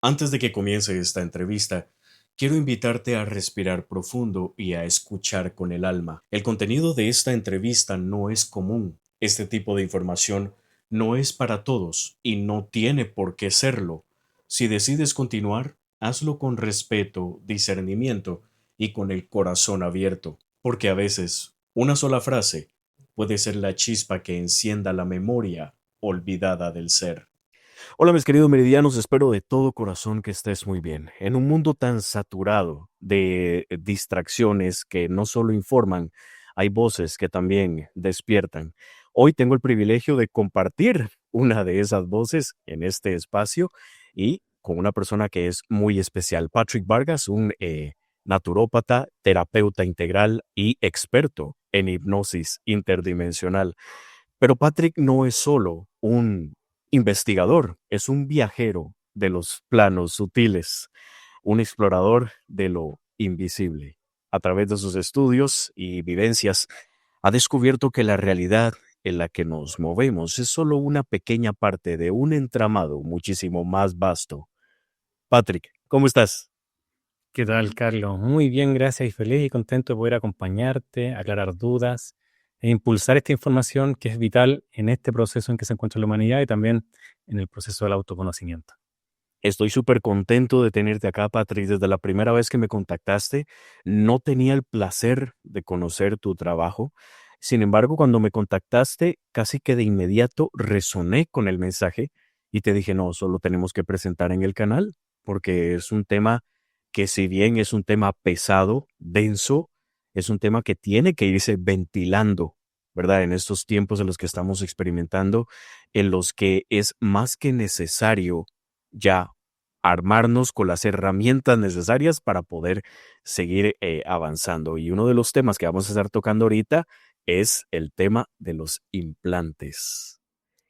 Antes de que comience esta entrevista, quiero invitarte a respirar profundo y a escuchar con el alma. El contenido de esta entrevista no es común. Este tipo de información no es para todos y no tiene por qué serlo. Si decides continuar, hazlo con respeto, discernimiento y con el corazón abierto, porque a veces una sola frase puede ser la chispa que encienda la memoria olvidada del ser. Hola mis queridos meridianos, espero de todo corazón que estés muy bien. En un mundo tan saturado de distracciones que no solo informan, hay voces que también despiertan. Hoy tengo el privilegio de compartir una de esas voces en este espacio y con una persona que es muy especial, Patrick Vargas, un naturópata, terapeuta integral y experto en hipnosis interdimensional. Pero Patrick no es solo un investigador, es un viajero de los planos sutiles, un explorador de lo invisible. A través de sus estudios y vivencias, ha descubierto que la realidad en la que nos movemos es solo una pequeña parte de un entramado muchísimo más vasto. Patrick, ¿cómo estás? ¿Qué tal, Carlos? Muy bien, gracias y feliz y contento de poder acompañarte, aclarar dudas e impulsar esta información que es vital en este proceso en que se encuentra la humanidad y también en el proceso del autoconocimiento. Estoy súper contento de tenerte acá, Patrick. Desde la primera vez que me contactaste, no tenía el placer de conocer tu trabajo. Sin embargo, cuando me contactaste, casi que de inmediato resoné con el mensaje y te dije, no, solo tenemos que presentar en el canal, porque es un tema que si bien es un tema pesado, denso, es un tema que tiene que irse ventilando, ¿verdad? En estos tiempos en los que estamos experimentando, en los que es más que necesario ya armarnos con las herramientas necesarias para poder seguir avanzando. Y uno de los temas que vamos a estar tocando ahorita es el tema de los implantes,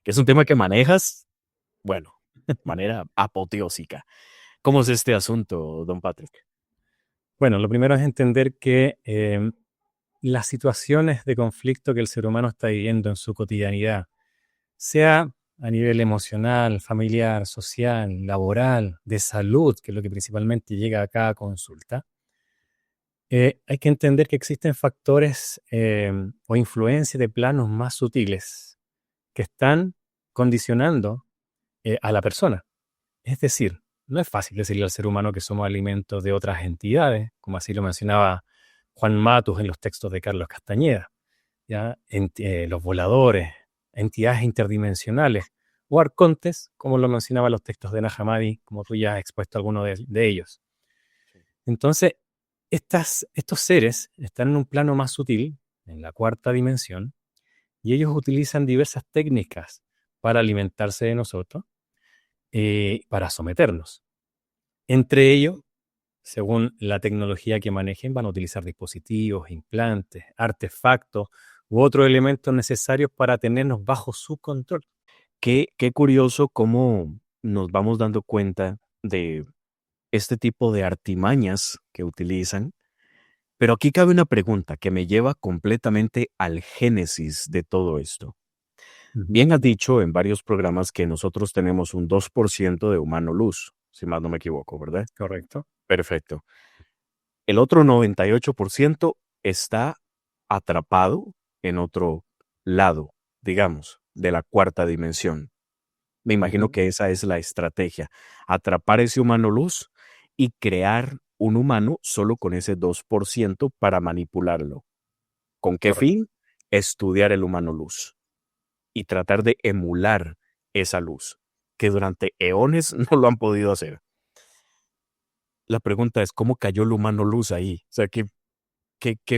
que es un tema que manejas, bueno, de manera apoteósica. ¿Cómo es este asunto, don Patrick? Bueno, lo primero es entender que las situaciones de conflicto que el ser humano está viviendo en su cotidianidad, sea a nivel emocional, familiar, social, laboral, de salud, que es lo que principalmente llega a cada consulta. Hay que entender que existen factores o influencias de planos más sutiles que están condicionando a la persona. Es decir, no es fácil decirle al ser humano que somos alimentos de otras entidades, como así lo mencionaba Juan Matus en los textos de Carlos Castañeda, ¿ya? Los voladores, entidades interdimensionales, o arcontes, como lo mencionaba en los textos de Nahamadi, como tú ya has expuesto algunos de ellos. Entonces, estos seres están en un plano más sutil, en la cuarta dimensión, y ellos utilizan diversas técnicas para alimentarse de nosotros, para someternos. Entre ellos, según la tecnología que manejen, van a utilizar dispositivos, implantes, artefactos u otros elementos necesarios para tenernos bajo su control. Qué curioso cómo nos vamos dando cuenta de este tipo de artimañas que utilizan. Pero aquí cabe una pregunta que me lleva completamente al génesis de todo esto. Ujú. Bien has dicho en varios programas que nosotros tenemos un 2% de humano luz, si más no me equivoco, ¿verdad? Correcto. Perfecto. El otro 98% está atrapado en otro lado, digamos, de la cuarta dimensión. Me imagino Ujú. que esa es la estrategia, atrapar ese humano luz y crear un humano solo con ese 2% para manipularlo. ¿Con qué Correcto. fin? Estudiar el humano luz y tratar de emular esa luz, que durante eones no lo han podido hacer. La pregunta es, ¿cómo cayó el humano luz ahí? O sea, ¿qué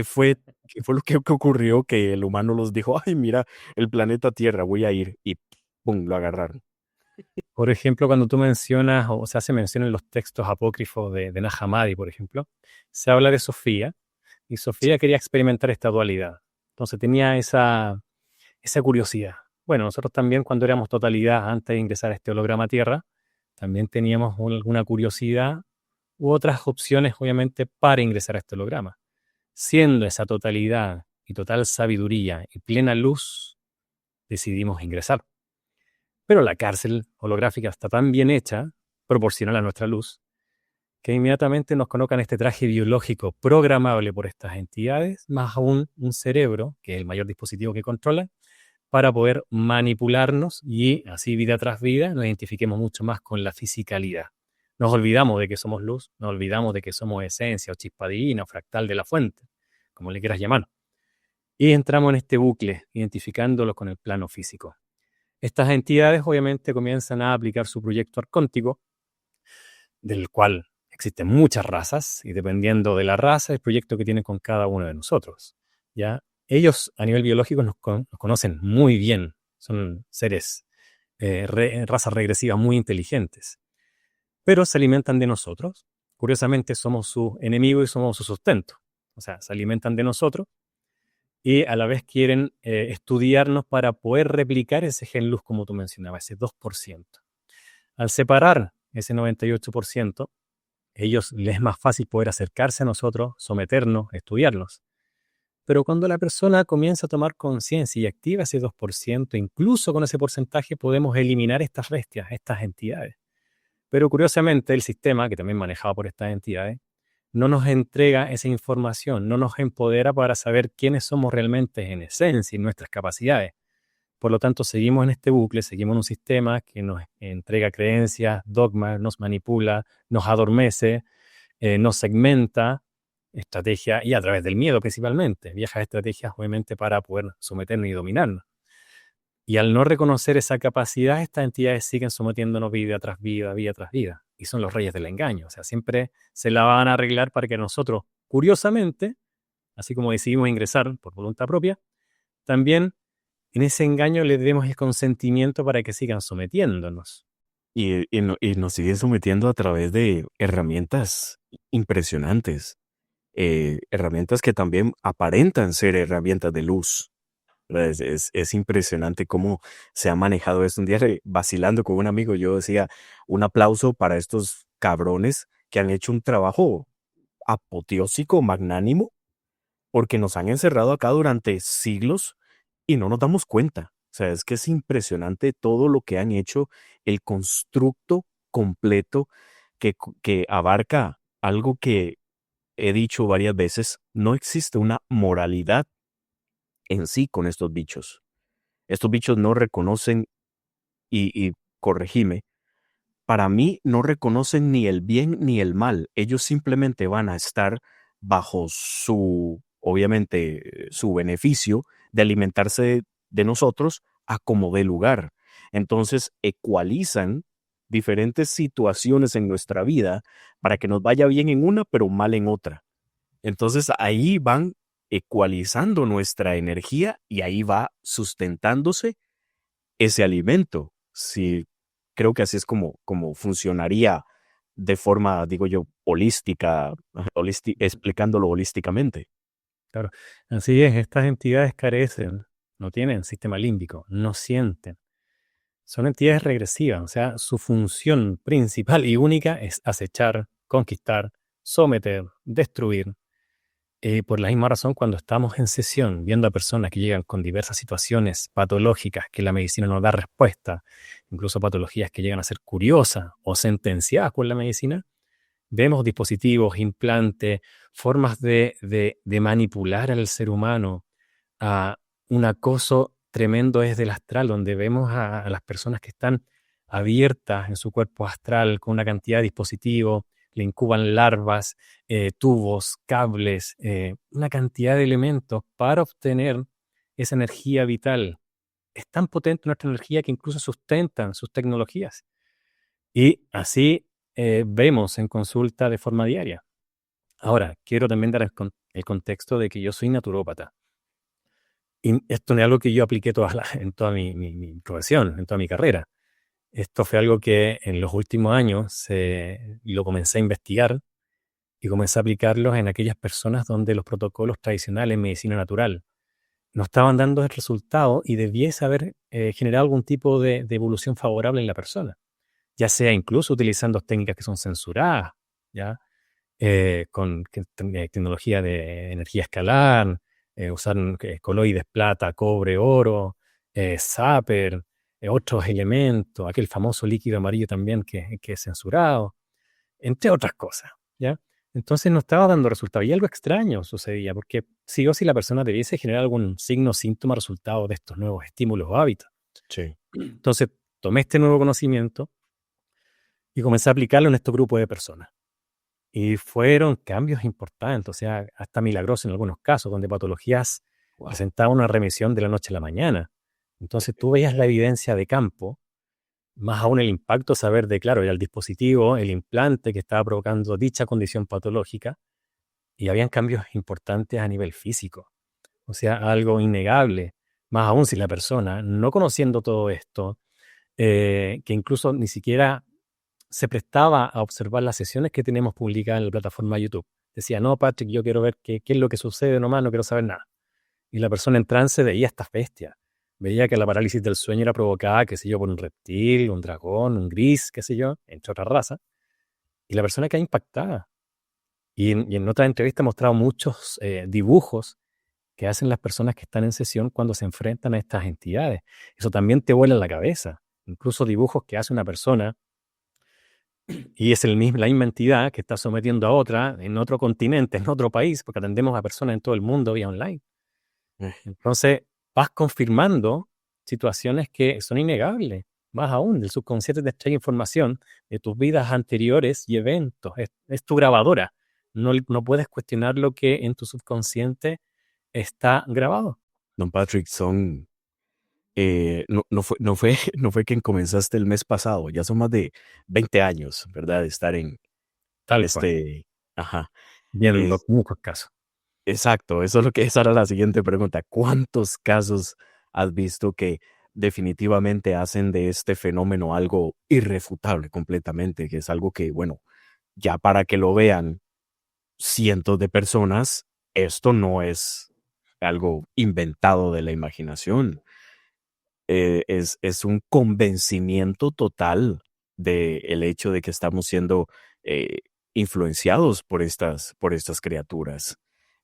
fue lo que ocurrió que el humano los dijo, ay, mira, el planeta Tierra, voy a ir, y pum, lo agarraron? Por ejemplo, cuando tú mencionas, o se hace mención en los textos apócrifos de Nag Hammadi, por ejemplo, se habla de Sofía, y Sí, Sofía quería experimentar esta dualidad. Entonces tenía esa curiosidad. Bueno, nosotros también cuando éramos totalidad, antes de ingresar a este holograma Tierra, también teníamos alguna curiosidad u otras opciones, obviamente, para ingresar a este holograma. Siendo esa totalidad y total sabiduría y plena luz, decidimos ingresar. Pero la cárcel holográfica está tan bien hecha proporcional a nuestra luz, que inmediatamente nos colocan este traje biológico programable por estas entidades, más aún un cerebro, que es el mayor dispositivo que controla, para poder manipularnos y así vida tras vida nos identifiquemos mucho más con la fisicalidad. Nos olvidamos de que somos luz, nos olvidamos de que somos esencia o chispa divina o fractal de la fuente, como le quieras llamar. Y entramos en este bucle, identificándolo con el plano físico. Estas entidades obviamente comienzan a aplicar su proyecto arcóntico, del cual existen muchas razas, y dependiendo de la raza, el proyecto que tienen con cada uno de nosotros. ¿Ya? Ellos a nivel biológico nos conocen muy bien, son seres, razas regresivas muy inteligentes, pero se alimentan de nosotros. Curiosamente somos su enemigo y somos su sustento. O sea, se alimentan de nosotros y a la vez quieren estudiarnos para poder replicar ese gen luz como tú mencionabas, ese 2%. Al separar ese 98%, ellos les es más fácil poder acercarse a nosotros, someternos, estudiarnos. Pero cuando la persona comienza a tomar conciencia y activa ese 2%, incluso con ese porcentaje podemos eliminar estas bestias, estas entidades. Pero curiosamente el sistema, que también es manejado por estas entidades, no nos entrega esa información, no nos empodera para saber quiénes somos realmente en esencia y nuestras capacidades. Por lo tanto, seguimos en este bucle, seguimos en un sistema que nos entrega creencias, dogmas, nos manipula, nos adormece, nos segmenta, estrategia, y a través del miedo principalmente, viejas estrategias obviamente para poder someternos y dominarnos. Y al no reconocer esa capacidad, estas entidades siguen sometiéndonos vida tras vida, vida tras vida. Y son los reyes del engaño. O sea, siempre se la van a arreglar para que nosotros, curiosamente, así como decidimos ingresar por voluntad propia, también en ese engaño le demos el consentimiento para que sigan sometiéndonos. Y nos siguen sometiendo a través de herramientas impresionantes, herramientas que también aparentan ser herramientas de luz. ¿Verdad? Es impresionante cómo se ha manejado esto. Un día vacilando con un amigo, yo decía, un aplauso para estos cabrones que han hecho un trabajo apoteósico, magnánimo, porque nos han encerrado acá durante siglos y no nos damos cuenta. O sea, es que es impresionante todo lo que han hecho, el constructo completo que abarca algo que he dicho varias veces, no existe una moralidad en sí con estos bichos. Estos bichos no reconocen, y corregime, para mí no reconocen ni el bien ni el mal. Ellos simplemente van a estar bajo su, obviamente, su beneficio de alimentarse de nosotros a como dé lugar. Entonces, ecualizan diferentes situaciones en nuestra vida para que nos vaya bien en una, pero mal en otra. Entonces, ahí van ecualizando nuestra energía y ahí va sustentándose ese alimento. Sí, creo que así es como funcionaría de forma, digo yo, holística, explicándolo holísticamente. Claro, así es, estas entidades carecen, no tienen sistema límbico, no sienten. Son entidades regresivas, o sea, su función principal y única es acechar, conquistar, someter, destruir. Por la misma razón, cuando estamos en sesión viendo a personas que llegan con diversas situaciones patológicas que la medicina no da respuesta, incluso patologías que llegan a ser curiosas o sentenciadas por la medicina, vemos dispositivos, implantes, formas de manipular al ser humano a un acoso tremendo desde el astral, donde vemos a las personas que están abiertas en su cuerpo astral con una cantidad de dispositivos, le incuban larvas, tubos, cables, una cantidad de elementos para obtener esa energía vital. Es tan potente nuestra energía que incluso sustentan sus tecnologías. Y así vemos en consulta de forma diaria. Ahora, quiero también dar el contexto de que yo soy naturópata. Y esto no es algo que yo apliqué en toda mi profesión, en toda mi carrera. Esto fue algo que en los últimos años lo comencé a investigar y comencé a aplicarlos en aquellas personas donde los protocolos tradicionales en medicina natural no estaban dando el resultado y debiese haber generado algún tipo de evolución favorable en la persona, ya sea incluso utilizando técnicas que son censuradas, ¿ya? Tecnología de energía escalar, usar coloides, plata, cobre, oro, Zapper, otros elementos, aquel famoso líquido amarillo también que es censurado, entre otras cosas, ¿ya? Entonces no estaba dando resultado. Y algo extraño sucedía, porque sí o sí la persona debiese generar algún signo, síntoma, resultado de estos nuevos estímulos o hábitos. Sí. Entonces tomé este nuevo conocimiento y comencé a aplicarlo en este grupo de personas. Y fueron cambios importantes, o sea, hasta milagrosos en algunos casos, donde patologías Wow. presentaban una remisión de la noche a la mañana. Entonces tú veías la evidencia de campo, más aún el impacto, saber de, claro, era el dispositivo, el implante que estaba provocando dicha condición patológica, y habían cambios importantes a nivel físico. O sea, algo innegable, más aún si la persona, no conociendo todo esto, que incluso ni siquiera se prestaba a observar las sesiones que tenemos publicadas en la plataforma de YouTube. Decía, no, Patrick, yo quiero ver qué es lo que sucede nomás, no quiero saber nada. Y la persona en trance veía estas bestias. Veía que la parálisis del sueño era provocada, qué sé yo, por un reptil, un dragón, un gris, qué sé yo, entre otras razas. Y la persona queda impactada. Y en otra entrevista he mostrado muchos dibujos que hacen las personas que están en sesión cuando se enfrentan a estas entidades. Eso también te vuela en la cabeza. Incluso dibujos que hace una persona y es la misma entidad que está sometiendo a otra en otro continente, en otro país, porque atendemos a personas en todo el mundo vía online. Eh, Entonces, vas confirmando situaciones que son innegables. Más aún, el subconsciente te extrae información de tus vidas anteriores y eventos. Es tu grabadora. No puedes cuestionar lo que en tu subconsciente está grabado. Don Patrick, no fue que comenzaste el mes pasado, ya son más de 20 años, ¿verdad? De estar en Tal cual. este, ajá, Bien, es, muchos casos. exacto, esa era la siguiente pregunta. ¿Cuántos casos has visto que definitivamente hacen de este fenómeno algo irrefutable completamente? Que es algo que, bueno, ya para que lo vean cientos de personas, esto no es algo inventado de la imaginación. Es un convencimiento total del hecho de que estamos siendo eh, influenciados por estas criaturas.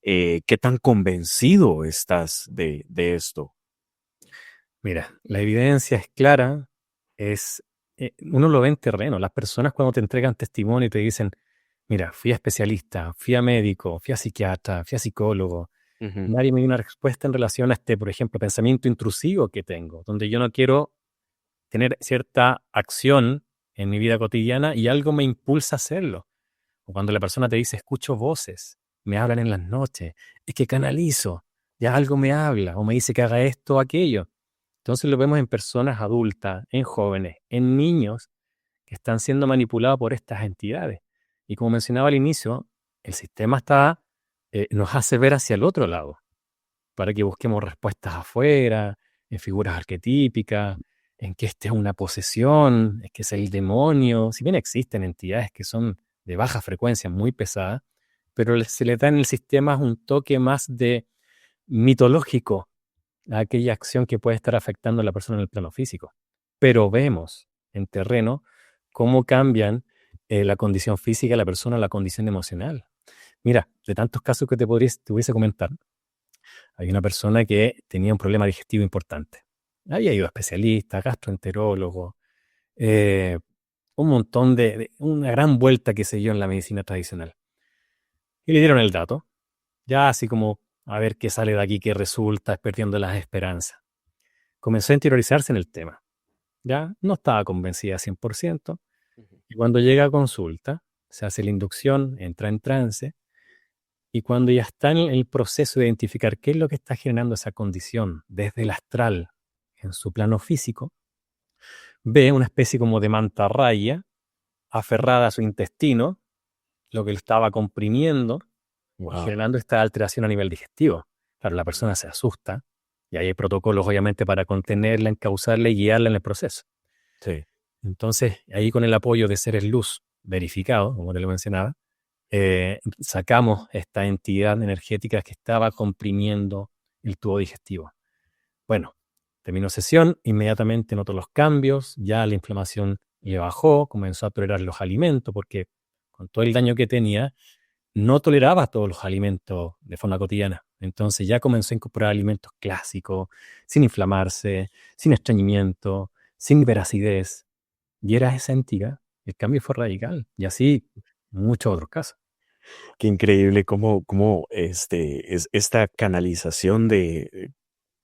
¿Qué tan convencido estás de esto? Mira, la evidencia es clara, uno lo ve en terreno. Las personas cuando te entregan testimonio y te dicen, mira, fui a especialista, fui a médico, fui a psiquiatra, fui a psicólogo, Ujú. nadie me dio una respuesta en relación a este, por ejemplo, pensamiento intrusivo que tengo, donde yo no quiero tener cierta acción en mi vida cotidiana y algo me impulsa a hacerlo. O cuando la persona te dice, escucho voces, me hablan en las noches, es que canalizo, ya algo me habla o me dice que haga esto o aquello. Entonces lo vemos en personas adultas, en jóvenes, en niños que están siendo manipulados por estas entidades. Y como mencionaba al inicio, el sistema nos hace ver hacia el otro lado, para que busquemos respuestas afuera, en figuras arquetípicas, en que esta es una posesión, es que es el demonio. Si bien existen entidades que son de baja frecuencia, muy pesadas, pero se le da en el sistema un toque más de mitológico a aquella acción que puede estar afectando a la persona en el plano físico. Pero vemos en terreno cómo cambian la condición física de la persona, la condición emocional. Mira, de tantos casos que te pudiese comentar, hay una persona que tenía un problema digestivo importante. Había ido a especialistas, gastroenterólogo, eh, un montón una gran vuelta que se dio en la medicina tradicional. Y le dieron el dato, ya así como a ver qué sale de aquí, qué resulta, perdiendo las esperanzas. Comenzó a interiorizarse en el tema. Ya no estaba convencida 100%. Ujú. Y cuando llega a consulta, se hace la inducción, entra en trance, y cuando ya está en el proceso de identificar qué es lo que está generando esa condición desde el astral en su plano físico, ve una especie como de mantarraya aferrada a su intestino, lo que lo estaba comprimiendo y Wow. generando esta alteración a nivel digestivo. Claro, la persona se asusta y ahí hay protocolos obviamente para contenerla, encauzarla y guiarla en el proceso. Sí. Entonces, ahí con el apoyo de seres luz verificado, como te lo mencionaba, sacamos esta entidad energética que estaba comprimiendo el tubo digestivo. Bueno, terminó sesión, inmediatamente notó los cambios, ya la inflamación le bajó, comenzó a tolerar los alimentos, porque con todo el daño que tenía, no toleraba todos los alimentos de forma cotidiana. Entonces ya comenzó a incorporar alimentos clásicos, sin inflamarse, sin estreñimiento, sin ver acidez, y era esa entidad, el cambio fue radical. Y así muchos otros casos. Qué increíble cómo es esta canalización de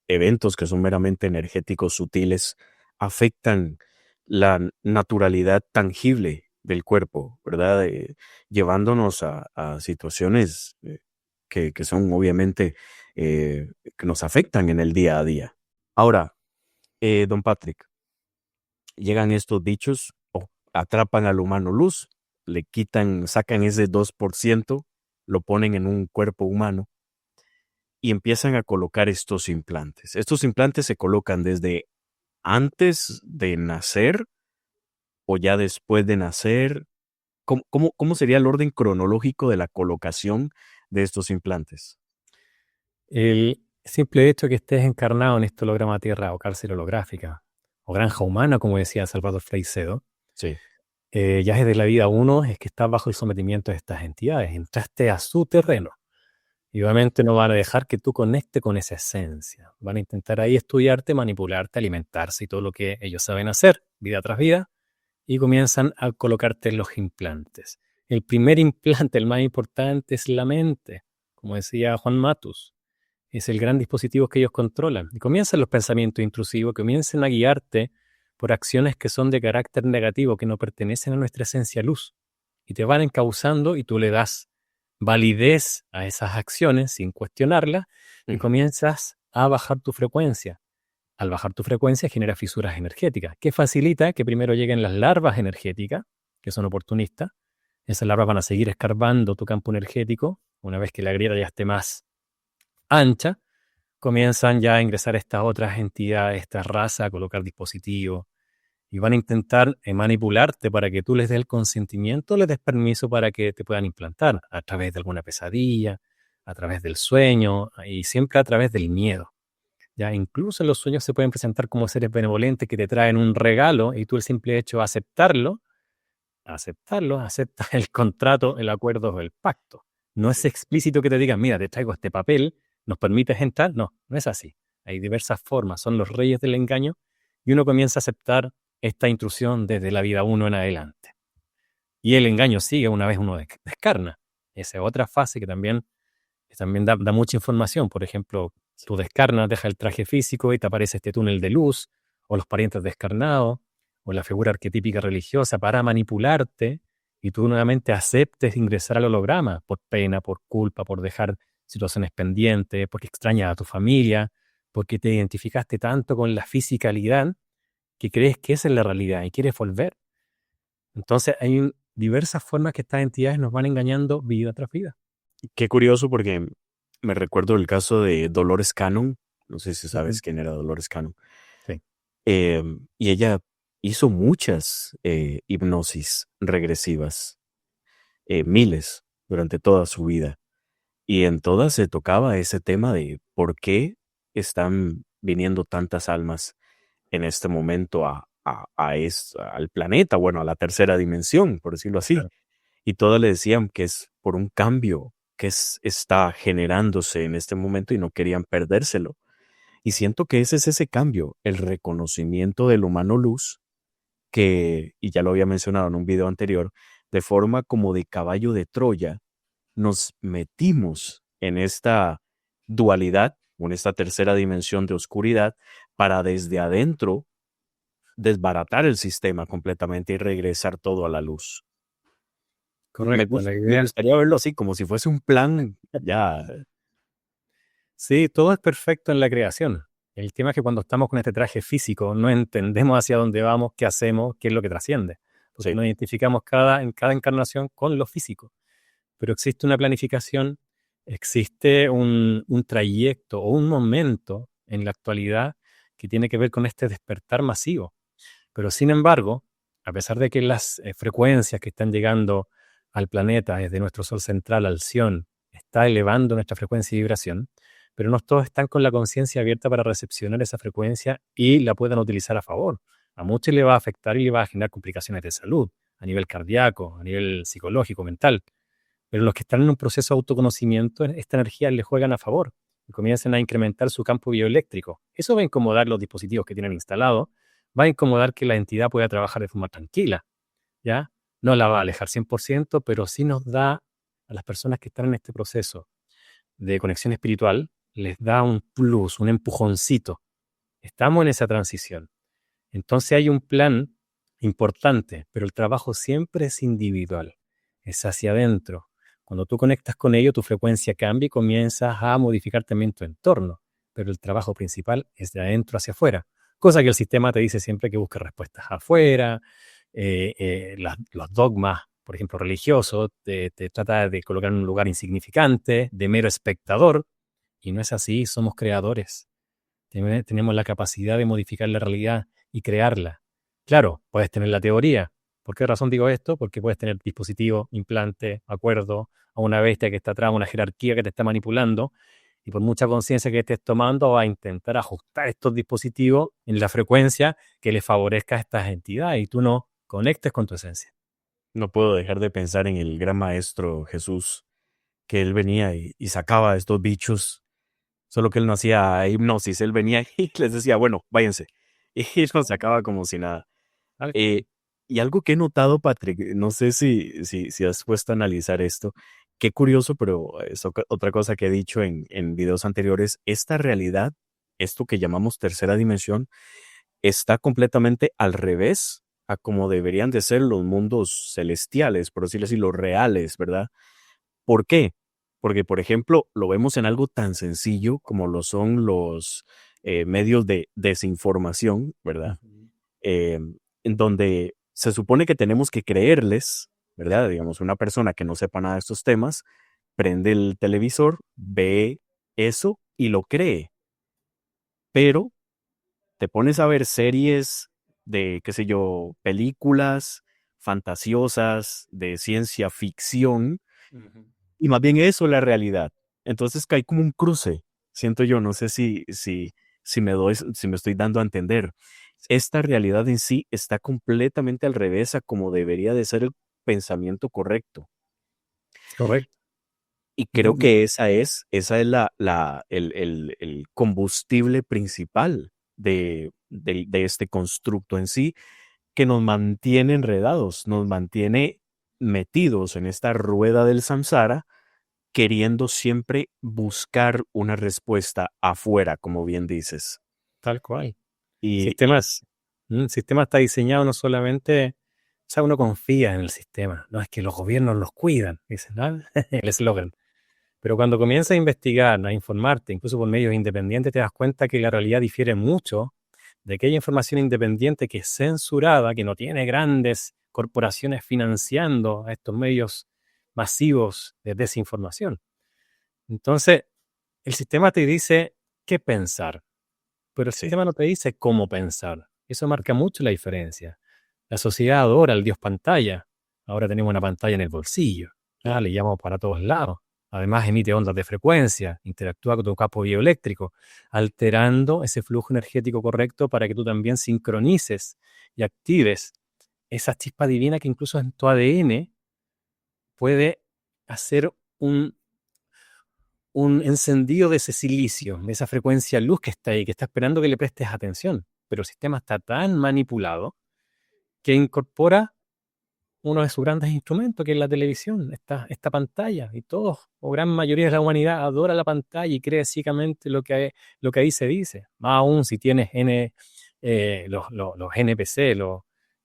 eventos que son meramente energéticos sutiles afectan la naturalidad tangible del cuerpo, ¿verdad? Llevándonos a situaciones que son obviamente que nos afectan en el día a día. Ahora, don Patrick, llegan estos bichos o atrapan al humano luz, le quitan, sacan ese 2%, lo ponen en un cuerpo humano y empiezan a colocar estos implantes. Estos implantes se colocan desde antes de nacer o ya después de nacer. ¿Cómo sería el orden cronológico de la colocación de estos implantes? El simple hecho que estés encarnado en este holograma Tierra o cárcel holográfica o granja humana, como decía Salvador Freixedo, Sí. ya desde la vida uno es que estás bajo el sometimiento de estas entidades. Entraste a su terreno y obviamente no van a dejar que tú conectes con esa esencia. Van a intentar ahí estudiarte, manipularte, alimentarse y todo lo que ellos saben hacer, vida tras vida, y comienzan a colocarte los implantes. El primer implante, el más importante, es la mente, como decía Juan Matus. Es el gran dispositivo que ellos controlan. Y comienzan los pensamientos intrusivos, comienzan a guiarte por acciones que son de carácter negativo, que no pertenecen a nuestra esencia luz. Y te van encauzando y tú le das validez a esas acciones sin cuestionarlas y comienzas a bajar tu frecuencia. Al bajar tu frecuencia genera fisuras energéticas, que facilita que primero lleguen las larvas energéticas, que son oportunistas. Esas larvas van a seguir escarbando tu campo energético. Una vez que la grieta ya esté más ancha, comienzan ya a ingresar estas otras entidades, esta raza, a colocar dispositivos y van a intentar manipularte para que tú les des el consentimiento, les des permiso para que te puedan implantar a través de alguna pesadilla, a través del sueño y siempre a través del miedo. Ya incluso en los sueños se pueden presentar como seres benevolentes que te traen un regalo y tú el simple hecho de aceptas el contrato, el acuerdo o el pacto. No es explícito que te digan, mira, te traigo este papel, ¿nos permites entrar? No, no es así. Hay diversas formas, son los reyes del engaño y uno comienza a aceptar esta intrusión desde la vida uno en adelante. Y el engaño sigue una vez uno descarna. Esa es otra fase que también da mucha información. Por ejemplo, tú descarnas, dejas el traje físico y te aparece este túnel de luz, o los parientes descarnados, o la figura arquetípica religiosa para manipularte y tú nuevamente aceptes ingresar al holograma por pena, por culpa, por dejar situaciones pendientes, porque extrañas a tu familia, porque te identificaste tanto con la fisicalidad que crees que esa es la realidad y quieres volver. Entonces hay diversas formas que estas entidades nos van engañando vida tras vida. Qué curioso porque me recuerdo el caso de Dolores Cannon. No sé si sabes quién era Dolores Cannon. Sí. Y ella hizo muchas hipnosis regresivas, miles durante toda su vida. Y en todas se tocaba ese tema de por qué están viniendo tantas almas en este momento al planeta, bueno, a la tercera dimensión, por decirlo así. Claro. Y todas le decían que es por un cambio que está generándose en este momento y no querían perdérselo. Y siento que ese es ese cambio, el reconocimiento del humano luz, que, y ya lo había mencionado en un video anterior, de forma como de caballo de Troya, nos metimos en esta dualidad, o en esta tercera dimensión de oscuridad, para desde adentro desbaratar el sistema completamente y regresar todo a la luz. Correcto. La Me idea, gustaría verlo así, como si fuese un plan ya. sí, todo es perfecto en la creación. El tema es que cuando estamos con este traje físico no entendemos hacia dónde vamos, qué hacemos, qué es lo que trasciende. Porque Sí. nos identificamos en cada encarnación con lo físico. Pero existe una planificación, existe un trayecto o un momento en la actualidad que tiene que ver con este despertar masivo. Pero sin embargo, a pesar de que las frecuencias que están llegando al planeta desde nuestro Sol central al Sion está elevando nuestra frecuencia y vibración, pero no todos están con la conciencia abierta para recepcionar esa frecuencia y la puedan utilizar a favor. A muchos le va a afectar y le va a generar complicaciones de salud, a nivel cardíaco, a nivel psicológico, mental. Pero los que están en un proceso de autoconocimiento, esta energía les juegan a favor y comienzan a incrementar su campo bioeléctrico. Eso va a incomodar los dispositivos que tienen instalados, va a incomodar que la entidad pueda trabajar de forma tranquila, ¿ya? No la va a alejar 100%, pero sí nos da a las personas que están en este proceso de conexión espiritual, les da un plus, un empujoncito. Estamos en esa transición. Entonces hay un plan importante, pero el trabajo siempre es individual, es hacia adentro. Cuando tú conectas con ello, tu frecuencia cambia y comienzas a modificar también tu entorno, pero el trabajo principal es de adentro hacia afuera, cosa que el sistema te dice siempre que busques respuestas afuera, los dogmas, por ejemplo, religiosos, te trata de colocar en un lugar insignificante, de mero espectador, y no es así, somos creadores. Tenemos la capacidad de modificar la realidad y crearla. Claro, puedes tener la teoría. ¿Por qué razón digo esto? Porque puedes tener dispositivo, implante, acuerdo, a una bestia que está atrás, una jerarquía que te está manipulando, y por mucha conciencia que estés tomando, vas a intentar ajustar estos dispositivos en la frecuencia que le favorezca a estas entidades y tú no conectes con tu esencia. No puedo dejar de pensar en el gran maestro Jesús, que él venía y sacaba a estos bichos, solo que él no hacía hipnosis, él venía y les decía, bueno, váyanse, y los sacaba como si nada. Tal Eh, y algo que he notado, Patrick, no sé si has puesto a analizar esto, qué curioso, pero es otra cosa que he dicho en videos anteriores, esta realidad, esto que llamamos tercera dimensión, está completamente al revés a como deberían de ser los mundos celestiales, por decirlo así, los reales, ¿verdad? ¿Por qué? Porque, por ejemplo, lo vemos en algo tan sencillo como lo son los medios de desinformación, ¿verdad? Ujú. eh, en donde se supone que tenemos que creerles, ¿verdad? Digamos, una persona que no sepa nada de estos temas, prende el televisor, ve eso y lo cree, pero te pones a ver series de, qué sé yo, películas fantasiosas, de ciencia ficción, Ujú. y más bien eso es la realidad. Entonces cae como un cruce, siento yo, no sé si me estoy dando a entender. Esta realidad en sí está completamente al revés a como debería de ser el pensamiento correcto. Correcto. Y creo Mm, que esa es el combustible principal de este constructo en sí, que nos mantiene enredados, nos mantiene metidos en esta rueda del samsara, queriendo siempre buscar una respuesta afuera, como bien dices. Tal cual. Y, y Sistemas, el sistema está diseñado no solamente, o sea, uno confía en el sistema, no es que los gobiernos los cuidan, dicen, ¿no? El eslogan. Pero cuando comienzas a investigar, a informarte, incluso por medios independientes, te das cuenta que la realidad difiere mucho de aquella información independiente que es censurada, que no tiene grandes corporaciones financiando a estos medios masivos de desinformación. Entonces, el sistema te dice qué pensar, pero el sí, sistema no te dice cómo pensar. Eso marca mucho la diferencia. La sociedad adora al dios pantalla. Ahora tenemos una pantalla en el bolsillo. Le llamamos para todos lados. Además, emite ondas de frecuencia, interactúa con tu campo bioeléctrico, alterando ese flujo energético correcto para que tú también sincronices y actives esa chispa divina que incluso en tu ADN puede hacer un encendido de ese silicio, de esa frecuencia luz que está ahí, que está esperando que le prestes atención. Pero el sistema está tan manipulado que incorpora uno de sus grandes instrumentos, que es la televisión, esta pantalla. Y todos, o gran mayoría de la humanidad, adora la pantalla y cree ciegamente lo que ahí se dice. Más aún si tienes los NPC,